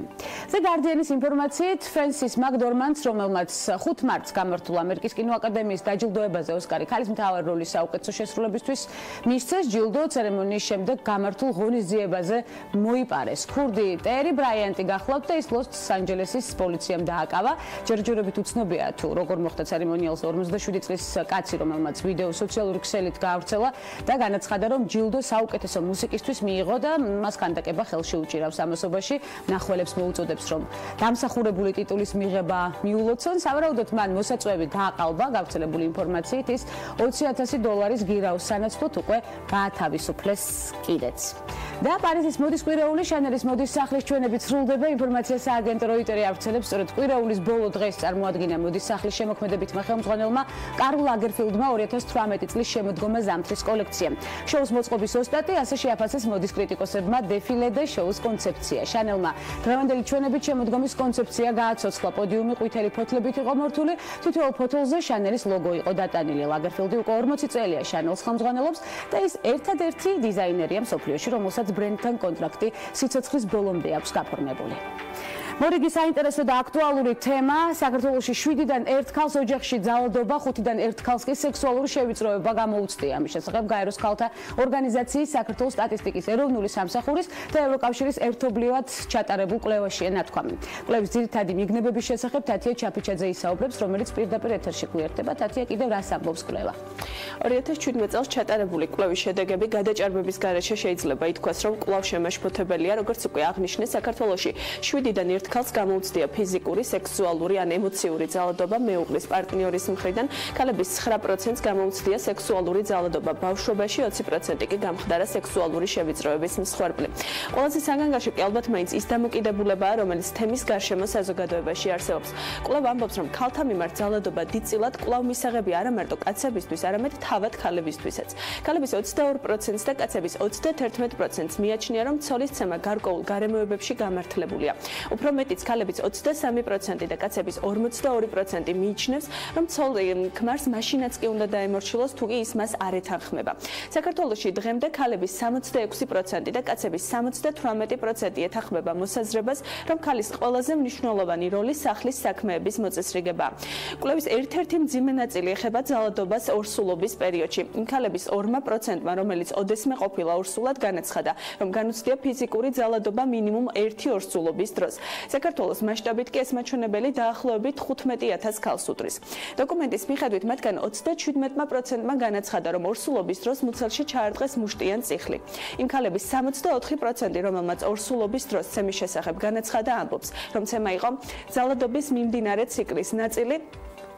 The Guardian-ის ინფორმაციით, ფრენსის მაკდორმანდს, რომელმაც 5 მარტს გამართულ ამერიკის კინოაკადემიის დაჯილდოებაზე ოსკარი ქალის მთავარი როლის საუკეთესო შესრულებისთვის მისცეს, ჯილდო ცერემონიის შემდეგ გამართულ ღონისძიებაზე მოიპარეს. ქურდი ტერი ბრაიანტი გახლავთ და ის ლოს-ანჯელესის პოლიციამ დააკავა. ჯერჯერობით უცნობია თუ როგორ მოხდა ცერემონიალს 47 წლის კაცი, რომელმაც ვიდეო სოციალური ქსელით გაავრცელა და განაცხადა, რომ ჯილდო საუკეთესო მუსიკისთვის მიიღო და მას ქანდაკება ხელში უჭირავს ამასობაში. მნახველებს მოუწოდებს, რომ დამსახურებული ტიტულის მიღება მიულოცონ. სავარაუდოდ მან მოსაწვევი გააყალბა. გავრცელებული ინფორმაციით ის $20,000 გირაოს სანაცვლოდ უკვე გაათავისუფლეს კიდეც. და პარიზის მოდის კვირაული შანელის მოდის სახლის ჩვენებით სრულდება. ინფორმაცია სააგენტო როიტერი ავრცელებს, სწორედ კვირაულის ბოლო დღეს წარმოადგინა მოდის სახლის შემოქმედებითმა ხელმძღვანელმა კარლ ლაგერფილდმა 2018 წლის შემოდგომა ზამთრის კოლექცია. შოუს მოწყობის ოსტატი, ასე შეაფასეს მოდის კრიტიკოსებმა დეფილე და შოუს კონცეფცია. შანელმა დღევანდელი ჩვენებით შემოდგომის კონცეფცია გააცოცხლა. პოდიუმი ყვითელი ფოთლებით იყო მორთული, თითოეულ ფოთოლზე შანელის ლოგო იყო დატანილი. ლაგერფილდი უკვე 40 წელია შანელს ხელმძღვანელობს და ის ერთადერთი დიზაინერია მსოფლიოში, რომელსაც ბრენდთან კონტრაქტი სიცოცხლის ბოლომდე აქვს გაფორმებული. მორიგი საინტერესო და აქტუალური თემა. საქართველოში 7-დან 1 ქალს ოჯახში ძალადობა, 5-დან 1 ქალს კი სექსუალური შევიწროება გამოუცდია. ამის შესახებ გაეროს ქალთა ორგანიზაციის, საქართველოს სტატისტიკის ეროვნული სამსახურის და ევროკავშირის ერთობლივად ჩატარებულ კვლევაშია ნათქვამი. კვლევის ძირითადი მიგნებების შესახებ თათია ჩაფიჩაძე ისაუბრებს, რომელიც პირდაპირ ეთერში გვერდება. თათია, კიდევ რას ამბობს კვლევა? 2017 წელს ჩატარებული კვლევის შედეგები გადაჭარბების გარეშე შეიძლება ითქვას, რომ კვლავ შემაშფოთებელია, როგორც უკვე აღნიშნეს, საქართველოში 7-დან 1 ქალს გამოუცდია ფიზიკური, სექსუალური ან ემოციური ძალადობა მეუღლის პარტნიორის მხრიდან, ქალების 9%-ს გამოუცდია სექსუალური ძალადობა, ბავშვობაში 20% კი გამხდარა სექსუალური შევიწროების მსხვერპლი. ყველაზე საგანგაშო კი ალბათ მაინც ის დამოკიდებულებაა, რომელიც თემის გარშემო საზოგადოებაში არსებობს. კვლევა ამბობს, რომ ქალთა მიმართ ძალადობა დიდწილად კვლავ მისაღები არა მარტო კაცებისთვის, არამედ თავად ქალებისთვისაც. ქალების 22%-ს და კაცების 31%-ს მიაჩნია, რომ ცოლისცემა გარკვეულ გარემოებებში გამართლებულია. უფრო მეტიც ქალების 23% და კაცების 42% მიიჩნევს, რომ ცოლი ქმარს მაშინაც კი უნდა დაემორჩილოს, თუ კი ის მას არ ეთანხმება. საქართველოში დღემდე ქალების 66% და კაცების 78% ეთანხმება მოსაზრებას, რომ ქალის ყველაზე მნიშვნელოვანი როლი სახლის საქმეების მოწესრიგებაა. კვლევის ერთ-ერთი მძიმე ნაწილი ეხება ძალადობას ორსულობის პერიოდში. იმ ქალების 2%-მა, რომელიც ოდესმე ყოფილა ორსულად, განაცხადა, რომ განუცდია ფიზიკური ძალადობა მინიმუმ 1 ორსულობის დროს. საქართველოს მასშტაბით კი ეს მაჩვენებელი დაახლოებით 15,000 ქალს უდრის. დოკუმენტის მიხედვით მათგან 37%-მა განაცხადა, რომ ორსულობის დროს მუცელში ჩაარტყეს მუშტიან წიხლი. იმ ქალების 64%, რომელმაც ორსულობის დროს ცემის შესახებ განაცხადა, ამბობს, რომ ცემა იყო ძალადობის მიმდინარე ციკლის ნაწილი,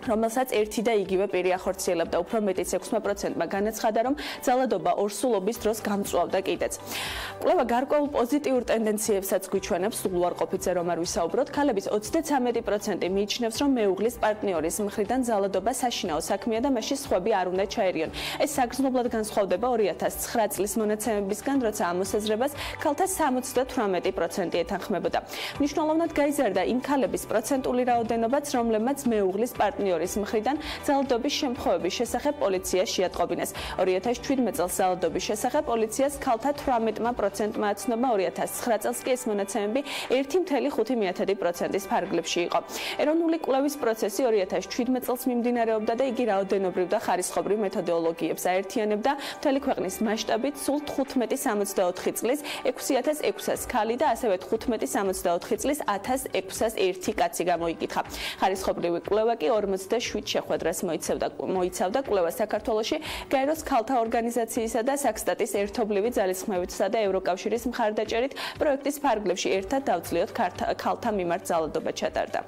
რომელსაც ერთი და იგივე პირი ახორციელებდა. უფრო მეტიც 6%-მა განაცხადა, რომ ძალადობა ორსულობის დროს გამწვავდა კიდეც. კვლევა გარკვეულ პოზიტიურ ტენდენციებსაც გვიჩვენებს, უარყოფითზე რომ არ ვისაუბროთ, ქალების 33% მიიჩნევს, რომ მეუღლის პარტნიორის მხრიდან ძალადობა საშინაო საქმეა და მასში სხვები არ უნდა ჩაერიონ. ეს საგრძნობლად განსხვავდება 2009 წლის მონაცემებისგან, როცა ამ მოსაზრებას ქალთა 78% ეთანხმებოდა. მნიშვნელოვნად გაიზარდა იმ ქალების პროცენტული რაოდენობაც, რომლებმაც მეუღლის პარტნიორის მხრიდან ძალადობის შემთხვევების შესახებ პოლიცია შეატყობინეს. 2017 წელს ძალადობის შესახებ პოლიციას ქალთა 18%-მა აცნობა, 2009 წელს კი ეს მონაცემები 1.5%-ის ფარგლებში იყო. ეროვნული კვლევის პროცესი 2017 წელს მიმდინარეობდა და იგი რაოდენობრივ და ხარისხობრივ მეთოდოლოგიებს აერთიანებდა მთელი ქვეყნის მასშტაბით სულ 1564 წლის 6600 ქალი და ასევე 1564 წლის 1601 კაცი გამოიკითხა. ხარისხობრივი კვლევა კი 47 შეხვედრას მოიცავდა. კვლევა საქართველოში გაეროს ქალთა ორგანიზაციისა და საქსტატის ერთობლივი ძალისხმევისა და ევროკავშირის მხარდაჭერით პროექტის ფარგლებში ერთად დავწლიოთ ქალთა მიმართ ძალადობა ჩატარდა.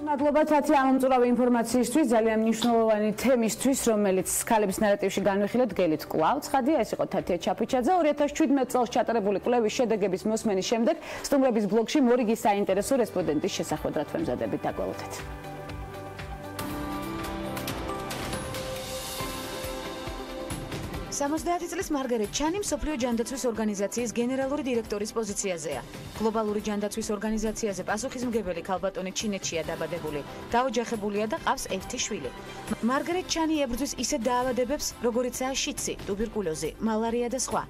მადლობა თათი ამომწურავი ინფორმაციისთვის, ძალიან მნიშვნელოვანი თემისთვის, რომელიც ქალების ნარატივში განვიხილეთ, გელით კვლავ ცხადია, ეს იყო თათია ჩაფიჩაძე. 2017 წელს ჩატარებული კვლევის შედეგების მოსმენის შემდეგ სტუმრების ბლოგში მორიგი საინტერესო რესპონდენტის შესახვედრად ვემზადებით, დაგველოდეთ. 70 წლის მარგარეტ ჩანი მსოფლიო ჯანდაცვის ორგანიზაციის გენერალური დირექტორის პოზიციაზეა. გლობალური ჯანდაცვის ორგანიზაციაზე პასუხისმგებელი ქალბატონი ჩინეთშია დაბადებული. დაოჯახებულია და ყავს ერთი შვილი. მარგარეტ ჩანი ებრძვის ისეთ დაავადებებს, როგორიცაა შიცი, ტუბერკულოზი, მალარია და სხვა.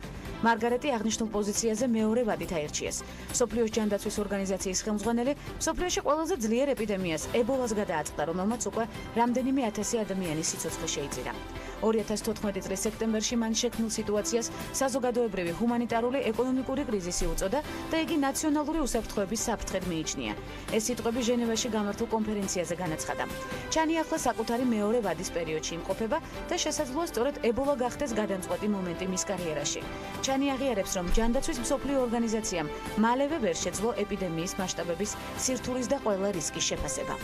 მარგარეტი აღნიშნულ პოზიციაზე მეორე ვადით აირჩიეს. მსოფლიოს ჯანდაცვის ორგანიზაციის ხელმძღვანელი მსოფლიოში ყველაზე ძლიერ ეპიდემიას ებოლას გადააწყდა, რომელმაც უკვე რამდენიმე ათასი ადამიანის სიცოცხლე შეიწირა. 2014 წლის სექტემბერში მან შექმნილ სიტუაციას საზოგადოებრივი ჰუმანიტარული ეკონომიკური კრიზისი უწოდა და იგი ნაციონალური უსაფრთხოების საფრთხედ მიიჩნია. ეს სიტყვები ჟენევაში გამართულ კონფერენციაზე განაცხადა. ჩანი ახლა საკუთარი მეორე ვადის პერიოდში იმყოფება და შესაძლოა სწორედ ებოლა გახდეს გადამწყვეტი მომენტი მის კარიერაში. ჩანი აღიარებს, რომ ჯანდაცვის მსოფლიო ორგანიზაციამ მალევე ვერ შეძლო ეპიდემიის მასშტაბების, სირთულის და ყველა რისკის შეფასება.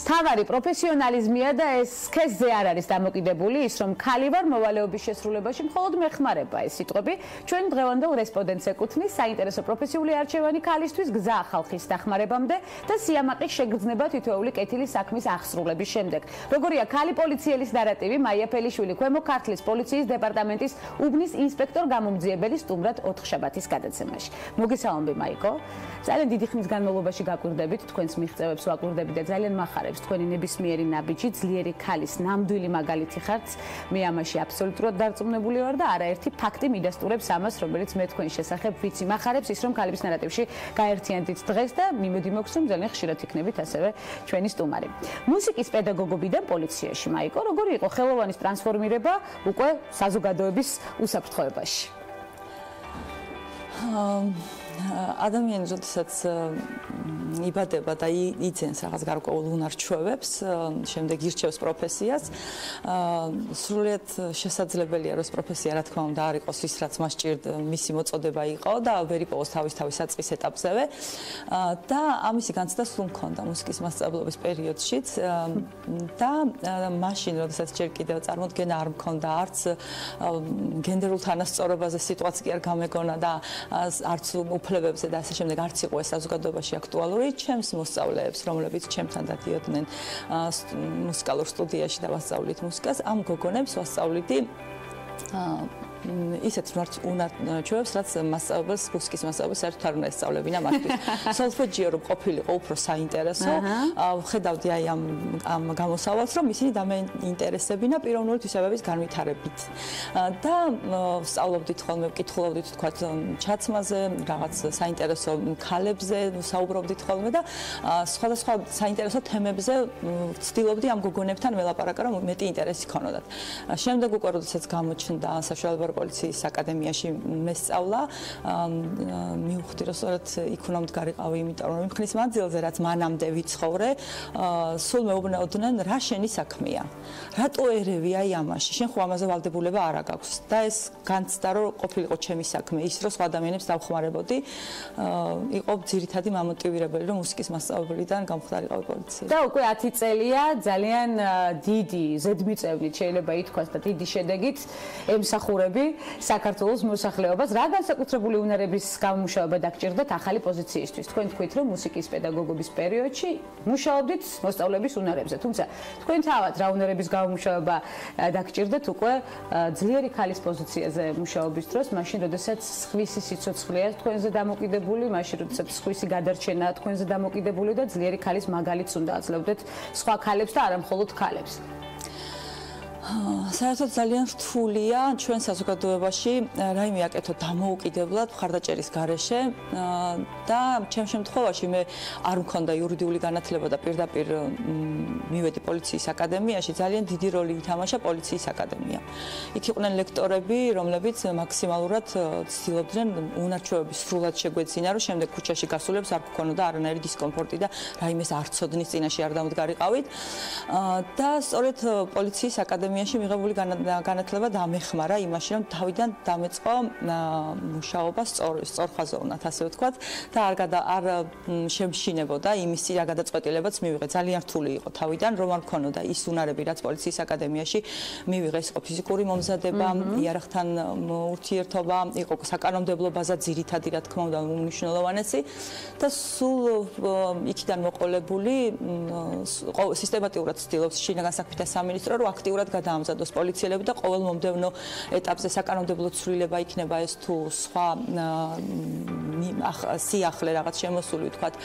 თავარი პროფესიონალიზმია და ეს სქესზე არ არის დამოკიდებული ის, რომ ქალი ვარ მოვალეობის შესრულებაში მხოლოდ მეხმარება. ეს სიტყვები ჩვენ დღევანდელ რესპონდენტს ეკუთვნის საინტერესო პროფესიული არჩევანი ქალისთვის გზა ხალხის დახმარებამდე და სიამაყის შეგრძნება თითოეული კეთილი საქმის აღსრულების შემდეგ. როგორია ქალი პოლიციელის ნარატივი მაია ფელიშვილი ქვემო ქართლის პოლიციის დეპარტამენტის უბნის ინსპექტორ გამომძიებელი სტუმრად ოთხშაბათის გადაცემაში. მოგესალმები მაიკო. ძალიან დიდი ხნის განმავლობაში გაკვირდებით, თქვენს მიღწევებს ვაკვირდებით და ძალიან მახარებს თქვენი ნებისმიერი ნაბიჯი, ძლიერი ქალის ნამდვილი მაგალითი ხართ. მე ამაში აბსოლუტურად დარწმუნებული ვარ და არაერთი ფაქტი მიდასტურებს ამას, რომელიც მე თქვენ შესახებ ვიცი. მახარებს ის, რომ ქალების ნარატივში გაერთიანდით დღეს და მიმოდი მოქვს, რომ ძალიან ხშირად იქნებით ასევე ჩვენი სტუმარი. მუსიკის პედაგოგობიდან პოლიციაში, მაიკო, როგორი იყო ხელოვანის ტრანსფორმირება უკვე საზოგადოების უსაფრთხოებაში? ადამიანი როდესაც იბადება და იძენს რაღაც გარკვეულ უნარ-ჩვევებს, შემდეგ ირჩევს პროფესიას, სრულიად შესაძლებელია, რომ ეს პროფესია, რა თქმა უნდა, არ იყოს ის, რაც მას ჭირდა, მისი მოწოდება იყო და ვერ იპოვოს თავის საწყის ეტაპზევე. და ამისი განცდა სულ მქონდა მუსიკის მასწავლებლობის პერიოდშიც და მაშინ, როდესაც ჯერ კიდევ წარმოდგენა არ მქონდა არც გენდერულ თანასწორობაზე სიტუაცია არ გამეგონა და არც უფლებებზე და ასე შემდეგ არც იყო ეს საზოგადოებაში აქტუალური, ჩემს მოსწავლეებს, რომლებიც ჩემთან დადიოდნენ მუსიკალურ სტუდიაში და ვასწავლით მუსიკას, ამ გოგონებს ვასწავლიდი ისეთ უნარ-ჩვევებს, რაც მასწავლებელს, მუსიკის მასწავლებელს საერთოდ არ უნდა ესწავლებინა მათთვის. სოლფეჯიო რომ ყოფილიყო უფრო საინტერესო, ხედავდი აი ამ გამოსავალს, რომ ისინი დამეინტერესებინა პიროვნული თვისებების განვითარებით. და სწავლობდით ხოლმე, ვკითხულობდით თქვათ ჩაცმაზე, რაღაც საინტერესო ქალებზე, საუბრობდით ხოლმე და სხვადასხვა საინტერესო თემებზე ვცდილობდი ამ გოგონებთან ველაპარაკა, რომ მეტი ინტერესი ქონოდათ. შემდეგ უკვე როდესაც გამოჩნდა საშუალება პოლიციის აკადემიაში მესწავლა, მივხვდი, რომ სწორედ იქ უნდა მდგარიყავი, იმიტომ რომ იმ ხნის მანძილზე, რაც მანამდე ვიცხოვრე, სულ მეუბნეოდნენ, რა შენი საქმეა. რატო ერევი აი ამაში? შენ ხო ამაზე ვალდებულება არ აქვს. და ეს განცდა, რომ ყოფილიყო ჩემი საქმე, ის რომ სხვა ადამიანებს დავხმარებოდი, იყო ძირითადი მამოტივირებელი, რომ მუსიკის მასწავლებლიდან გამხდარიყავი პოლიციაში. და უკვე 10 წელია ძალიან დიდი ზედმიწევნით შეიძლება ითქვას და დიდი შედეგით ემსახურები საქართველოს მოსახლეობას, რა განსაკუთრებული უნარების გამომუშავება დაგჭირდათ ახალი პოზიციისთვის. თქვენ თქვით, რომ მუსიკის პედაგოგობის პერიოდში მუშაობდით მოსწავლების უნარებზე, თუმცა თქვენ თავად რა უნარების გამომუშავება დაგჭირდათ უკვე ძლიერი ქალის პოზიციაზე მუშაობის დროს, მაშინ როდესაც სხვისი სიცოცხლეა თქვენზე დამოკიდებული, მაშინ როდესაც სხვისი გადარჩენა თქვენზე დამოკიდებული და ძლიერი ქალის მაგალითს უნდა აძლევდეთ სხვა ქალებს და არა მხოლოდ ქალებს. საერთოდ ძალიან რთულია ჩვენ საზოგადოებაში რაიმე აკეთო დამოუკიდებლად მხარდაჭერის გარეშე და ჩემ შემთხვევაში მე არ მქონდა იურიდიული განათლება და პირდაპირ მივედი პოლიციის აკადემიაში, ძალიან დიდი როლი ითამაშა პოლიციის აკადემია. იქ იყვნენ ლექტორები, რომლებიც მაქსიმალურად ცდილობდნენ უნარ-ჩვევების სრულად შეგვეძინა, რომ შემდეგ ქუჩაში გასულებს არ გქონოდა არანაირი დისკომფორტი და რაიმეს არ ცოდნის წინაშე არ დამდგარიყავით. და სწორედ პოლიციის აკადემია აკადემიაში მიღებული განათლება დამეხმარა იმაში, რომ თავიდან დამეწყო მუშაობა სწორხაზოვნად, ასე ვთქვათ, და არ შემშინებოდა იმის რა გადაწყვეტილებაც მივიღე. ძალიან რთული იყო თავიდან, რომ არ მქონოდა ის უნარები, რაც პოლიციის აკადემიაში მივიღე, ის იყო ფიზიკური მომზადება, იარაღთან ურთიერთობა, იყო საკანონმდებლობაზე ძირითადი, რა თქმა უნდა, უმნიშვნელოვანესი და სულ იქიდან მოყოლებული სისტემატურად ცდილობს შინაგან საქმეთა სამინისტრო, რომ აქტიურად გადაამზადოს პოლიციელები და ყოველ მომდევნო ეტაპზე საკანონმდებლო ცვლილება იქნება ეს თუ სხვა სიახლე რაღაც შემოსული, ვთქვათ,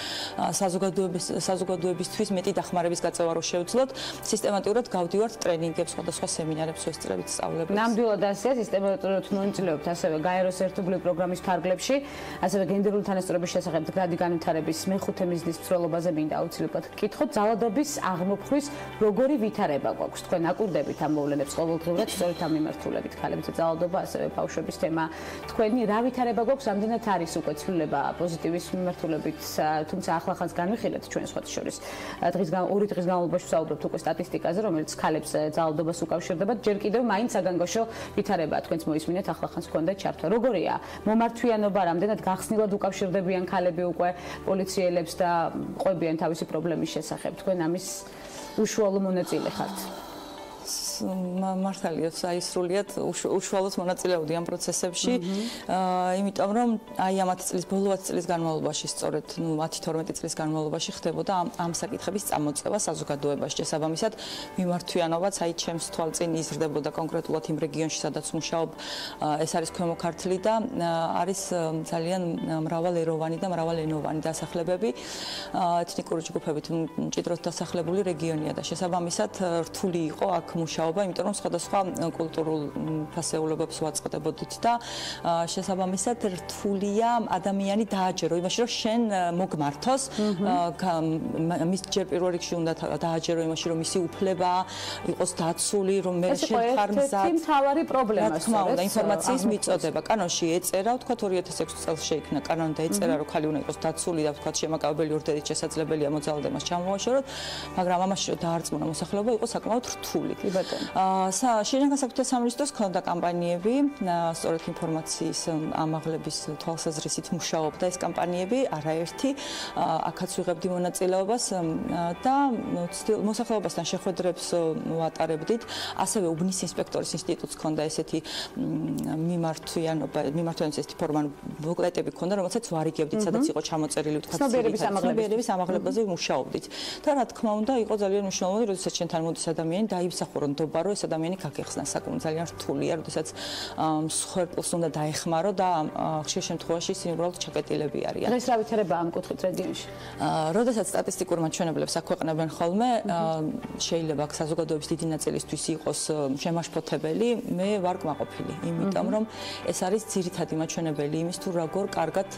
საზოგადოებისთვის მეტი დახმარების გაწევა რო შევძლოთ, სისტემატურად გავდივართ ტრენინგებს, სხვადასხვა სემინარებს ვესწრებით სწავლებებს. ნამდვილად ასეა, სისტემატურად მონაწილეობთ ასევე გაეროს ერთობლივი პროგრამის ფარგლებში, ასევე გენდერული თანასწორობის შესახებ გრადი განვითარების მეხუთე მიზნის მსვლელობაზე მინდა აუცილებლად გკითხოთ. ძალადობის აღმოფხვის როგორი ვითარება გვაქვს? თქვენ აკვირდებით ამ მოვლენებს ყოველდღიურად, სწორედ ამ მიმართულებით, ქალებითა ძალადობა, ასევე ბავშვების თემა. თქვენი რა ვითარება გვაქვს? რამდენად არის უკვე ცვლილება პოზიტივის მიმართულებით, თუმცა ახლახანს განვიხილეთ ჩვენ სხვათა შორის. ორი დღის განმავლობაში ვსაუბრობთ უკვე სტატისტიკაზე, რომელიც ქალებს ძალადობას უკავშირდება. ჯერ კიდევ მაინც საგანგაშო ვითარებაა, თქვენც მოისმინეთ, ახლახანს გქონდა ჩართვა. როგორია მომართვიანობა, რამდენად გახსნილად უკავშირდებიან ქალები უკვე პოლიციელებს და ყვებიან თავისი პრობლემის შესახებ? თქვენ ამის უშუალო მონაწილე ხართ. მართალია, საისრულიად უშუალოდ მონაწილეობდი ამ პროცესებში, იმიტომ რომ აი ამ 10 წლის ბოლო 10 წლის განმავლობაში, სწორედ 10-12 წლის განმავლობაში ხდებოდა ამ საკითხების წამოწევა საზოგადოებაში. შესაბამისად, მიმართვიანობაც აი ჩემს თვალწინ იზრდებოდა კონკრეტულად იმ რეგიონში, სადაც მუშაობ, ეს არის ქვემო ქართლი და არის ძალიან მრავალეროვანი და მრავალენოვანი დასახლებები, ეთნიკური ჯგუფებით მჭიდროდ დასახლებული რეგიონია და შესაბამისად რთული იყო აქ მუშაობა, იმიტომ რომ სხვადასხვა კულტურულ ფასეულობებს ვაწყდებოდით და შესაბამისად რთულია ადამიანი დააჯერო იმაში, რომ შენ მოგმართოს, მის ჯერ პირველ რიგში უნდა დააჯერო იმაში, რომ მისი უფლება იყოს დაცული, რომ მე შენ ხარ მზად. ეს მთავარი პრობლემა, რა თქმა უნდა, ინფორმაციის მიწოდება. კანონში ეწერა, ვთქვათ 2006 წელს შეიქმნა კანონი და ეწერა, რომ ხალი უნდა იყოს დაცული და ვთქვათ შემაკავებელი ორდერით შესაძლებელია მოძალადებას ჩამოვაშოროთ, მაგრამ ამაში დაარწმუნა მოსახლეობა იყო საკმაოდ რთული. შინაგან საქმეთა სამინისტროს ქონდა კამპანიები, სწორედ ინფორმაციის ამაღლების თვალსაზრისით მუშაობდა ეს კამპანიები, არაერთი, აქაც ვიღებდი მონაწილეობას და მოსახლეობასთან შეხვედრებს ვატარებდით, ასევე უბნის ინსპექტორის ინსტიტუტს ქონდა ესეთი მიმართვიანობის ესეთი ფორმა, ბუკლეტები ქონდა, რომელსაც ვარიგებდით, სადაც იყო ჩამოწერილი ვთქვათ ცნობიერების ამაღლებაზე მუშაობდით. და რა თქმა უნდა, იყო ძალიან მნიშვნელოვანი, როდესაც შენთან მოდის ადამიანი, დაიმსახურო ნდობა, რომ ეს ადამიანი გაგეხსნა, საკმაოდ ძალიან რთულია, როდესაც მსხვერპლს უნდა დაეხმარო და ხშირ შემთხვევაში ისინი უბრალოდ ჩაკეტილები არიან. დღეს რა ვითარებაა ამ კუთხით რეგიონში? როდესაც სტატისტიკურ მაჩვენებლებს აქვეყნებენ ხოლმე, შეიძლება აქ საზოგადოების დიდი ნაწილისთვის იყოს შემაშფოთებელი, მე ვარ კმაყოფილი, იმიტომ რომ ეს არის ძირითადი მაჩვენებელი იმის თუ როგორ კარგად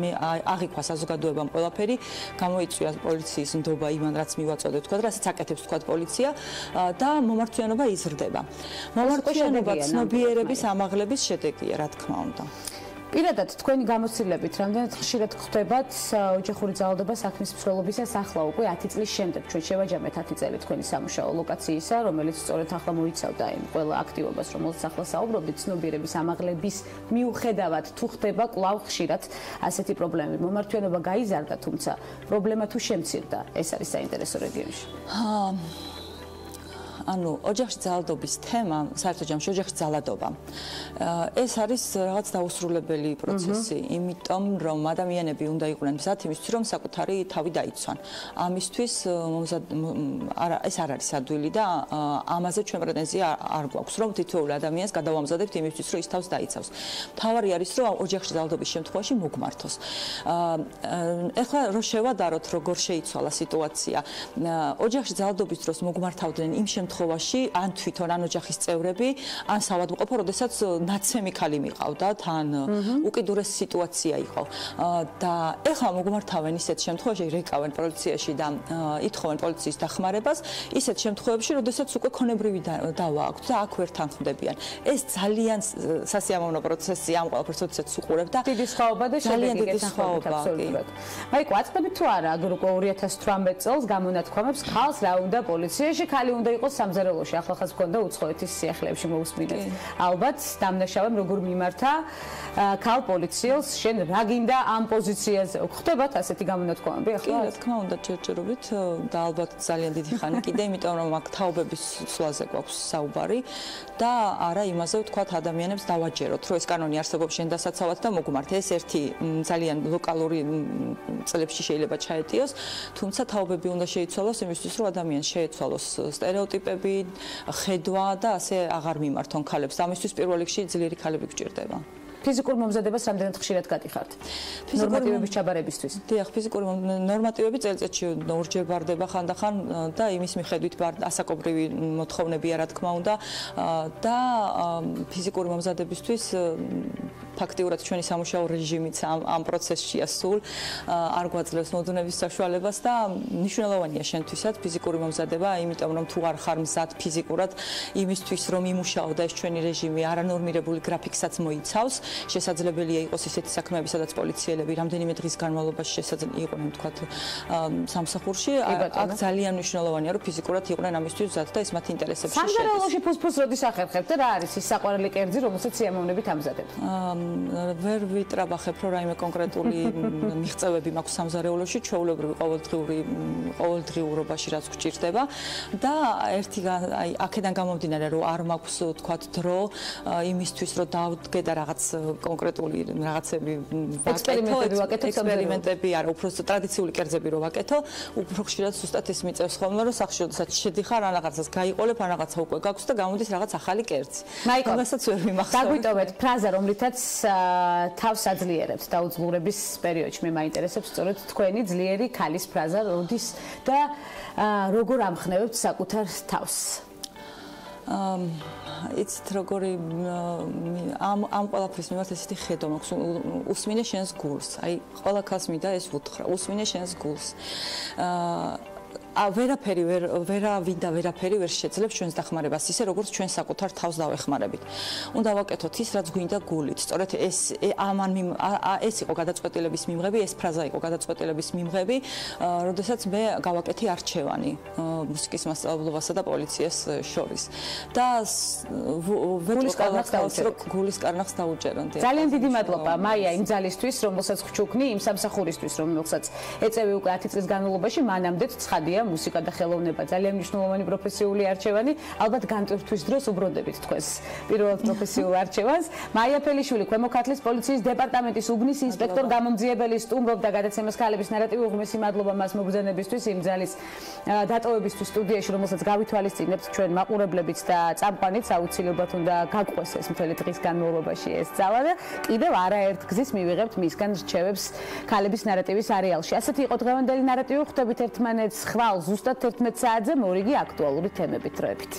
მე აღიქვა საზოგადოებამ ყველაფერი, გამოიწვია პოლიციის ნდობა იმან, რაც მივაწოდეთ, თქვა, რასაც აკეთებს თქვა პოლიცია და მომართვიანობა იზრდება. მომართვიანობა ცნობიერების ამაღლების შედეგია, რა თქმა უნდა. პირადად თქვენი გამოცდილებით, რამდენად ხშირად ხდებათ ოჯახური ძალადობა საქმის მსვლელობისას ახლა უკვე 10 წლის შემდეგ, ჩვენ შევაჯამეთ 10 წელი თქვენი სამუშაო ლოკაციისა, რომელიც სწორედ ახლა მოიცავდა იმ ყველა აქტივობას, რომელზეც ახლა საუბრობდით, ცნობიერების ამაღლების მიუხედავად, თუ ხდება კვლავ ხშირად ასეთი პრობლემები. მომართვიანობა გაიზარდა, თუმცა პრობლემა თუ შემცირდა, ეს არის საინტერესო რეგიონში. ანუ ოჯახში ძალადობის თემა, საერთოდ ჯამში ოჯახში ძალადობა. ეს არის რაღაც დაუსრულებელი პროცესი, იმიტომ რომ ადამიანები უნდა იყვნენ მზად იმისთვის, რომ საკუთარი თავი დაიცვან. ამისთვის ეს არ არის ადვილი და ამაზე ჩვენ პრეტენზია არ გვაქვს, რომ თითოეულ ადამიანს გადავამზადებთ იმისთვის, რომ ის თავს დაიცავს. მთავარი არის, რომ ოჯახში ძალადობის შემთხვევაში მოგმართოს. ეხლა რო შევადაროთ, როგორ შეიცვალა სიტუაცია. ოჯახში ძალადობის დროს მოგმართავდნენ იმ შემთხვევაში, ან თვითონ ან ოჯახის წევრები, ან საავადმყოფო, როდესაც ნაცემი ქალი მიყავდათ, ან უკიდურესი სიტუაცია იყო. და ეხლა მოგმართავენ ისეთ შემთხვევაში, რეკავენ პოლიციაში და ითხოვენ პოლიციის დახმარებას, ისეთ შემთხვევებში, როდესაც უკვე ქონებრივი დავა აქვთ და აქ ვერთან ხვდებიან. ეს ძალიან სასიამოვნო პროცესია, ამ ყველაფერს როდესაც უყურებ და დიდი სხვაობა და ძალიან დიდი სხვაობა. მაიკო, აწყვეტით თუ არა, აგერ უკვე 2018 წელს გამონათქვამებს ქალს რა უნდა პოლიციაში, ქალი უნდა იყოს სამზარეულოში ახლახანს გქონდა უცხოეთის სიახლეებში მოусმინეთ. ალბათ დამნაშავემ როგორ მიმართა ქალ პოლიციელს, შენ რა გინდა ამ პოზიციაზე? ხდებათ ასეთი გამონათქვამები ახლა? კი, რა თქმა უნდა, ჯერჯერობით და ალბათ ძალიან დიდი ხანი კიდე, იმიტომ რომ აქ თაობების სვლაზე გვაქვს საუბარი და არა იმაზე ვთქვათ ადამიანებს დავაჯეროთ, რომ ეს კანონი არსებობს შენ დასაცავად და მოგმართ. ეს ერთი ძალიან ლოკალური წლებში შეიძლება ჩაეტიოს, თუმცა თაობები უნდა შეიცვალოს იმისთვის, რომ ადამიანს შეეცვალოს სტერეოტიპები, ხედვა და ასე აღარ მიმართონ ქალებს. ამისთვის პირველ რიგში ძლიერი ქალები გვჭირდება. ფიზიკურ მომზადებას რამდენად ხშირად გატიხართ? ნორმატივების ჩაბარებისთვის. დიახ, ფიზიკური ნორმატივები წელიწადში ორჯერ ბარდება ხანდახან და იმის მიხედვით ასაკობრივი მოთხოვნებია, რა თქმა უნდა, და ფიზიკური მომზადებისთვის ფაქტიურად ჩვენი სამუშაო რეჟიმიც ამ პროცესშია სულ, არ გვაძლევს მოდუნების საშუალებას და მნიშვნელოვანია შენთვისაც ფიზიკური მომზადება, იმიტომ რომ თუ არ ხარ მზად ფიზიკურად იმისთვის, რომ იმუშაო და ეს ჩვენი რეჟიმი არანორმირებული გრაფიკსაც მოიცავს, შესაძლებელია იყოს ისეთი საქმეები, სადაც პოლიციელები რამდენიმე დღის განმავლობაში შესაძლებელი იყვნენ, თქვათ, სამსახურში. აქ ძალიან მნიშვნელოვანია, რომ ფიზიკურად იყვნენ ამისთვის მზად და ეს მათი ინტერესებში შედის. სამზარეულოში ფუსფუს როდის ახერხებთ და რა არის ის საყვარელი კერძი, რომელსაც სიამოვნებით ამზადებთ? ვერ ვიტრაბახებ, რომ რაიმე კონკრეტული მიღწევები მაქვს სამზარეულოში, ჩვეულებრივი ყოველდღიურობაში რაც გვჭირდება და ერთი აქედან გამომდინარე, რომ არ მაქვს, თქვათ, დრო იმისთვის, რომ დავდგე და რაღაც კონკრეტული რაღაცები ექსპერიმენტები არა, უფრო ტრადიციული კერძები რო ვაკეთო, უფრო ხშირად ზუსტად ის მიწევს ხოლმე, რომ სახში შესაძ შედიხარ, რაღაცას გაიყოლებ, რაღაცა უკვე გაქვს და გამოდის რაღაც ახალი კერძი. მაიკოსაც ვერ მიმახსოვს. დაგვიტოვეთ ფრაზა, რომლითაც თავს აძლიერებთ დაუძღურების პერიოდში. მე მაინტერესებს სწორედ თქვენი ძლიერი ქალის ფრაზა, როდის და როგორ ამხნევებთ საკუთარ თავს? იცით როგორი ამ ყველაფრის მიმართ ესეთი ხედვა მაქვს, უსმინე შენს გულს. აი, ყველა ქალს მინდა ეს უთხრა, უსმინე შენს გულს. ვერაფერი ვერ შეძლებს ჩვენს დახმარებას ისე როგორც ჩვენ საკუთარ თავს დავეხმარებით. უნდა ვაკეთოთ ის, რაც გვინდა გულით. სწორედ ეს იყო გადაწყვეტილების მიმღები, ეს ფრაზა იყო გადაწყვეტილების მიმღები, როდესაც მე გავაკეთე არჩევანი მუსიკის მასწავლებლობასა და პოლიციას შორის. და გულის კარნახს დაუჭერონ. ძალიან დიდი მადლობა მაია იმ ძალისთვის, რომელსაც გჩუქნი, იმ სამსახურისთვის, რომელსაც ეწევი უკვე 10 წლის განმავლობაში, მანამდეც ცხადია მუსიკა და ხელოვნება ძალიან მნიშვნელოვანი პროფესიული არჩევანი. ალბათ განტვირთვის დროს უბრუნდებით თქვენს პირველ პროფესიულ არჩევანს. მაია ფელიშვილი, ქვემო ქართლის პოლიციის დეპარტამენტის უბნის ინსპექტორ გამომძიებელი, სტუმრობდა გადაცემას ქალების ნარატივი. უღმესი მადლობა მას მობრძანებისთვის, იმ ძალის დატოვებისთვის სტუდიაში, რომელსაც გავითვალისწინებთ ჩვენ მაყურებლებით და წამყვანიც აუცილებლად უნდა გაგყვეს ეს მთელი დღის განმავლობაში ეს ძალა და კიდევ არაერთ გზის მივიღებთ მისგან რჩევებს ქალების ნარატივის არეალში. ასეთი იყო დღევანდელი ნარატივი. ხვდებით ერთმანეთს ხვალ ზუსტად 11 საათზე მორიგი აქტუალური თემებით დროებით.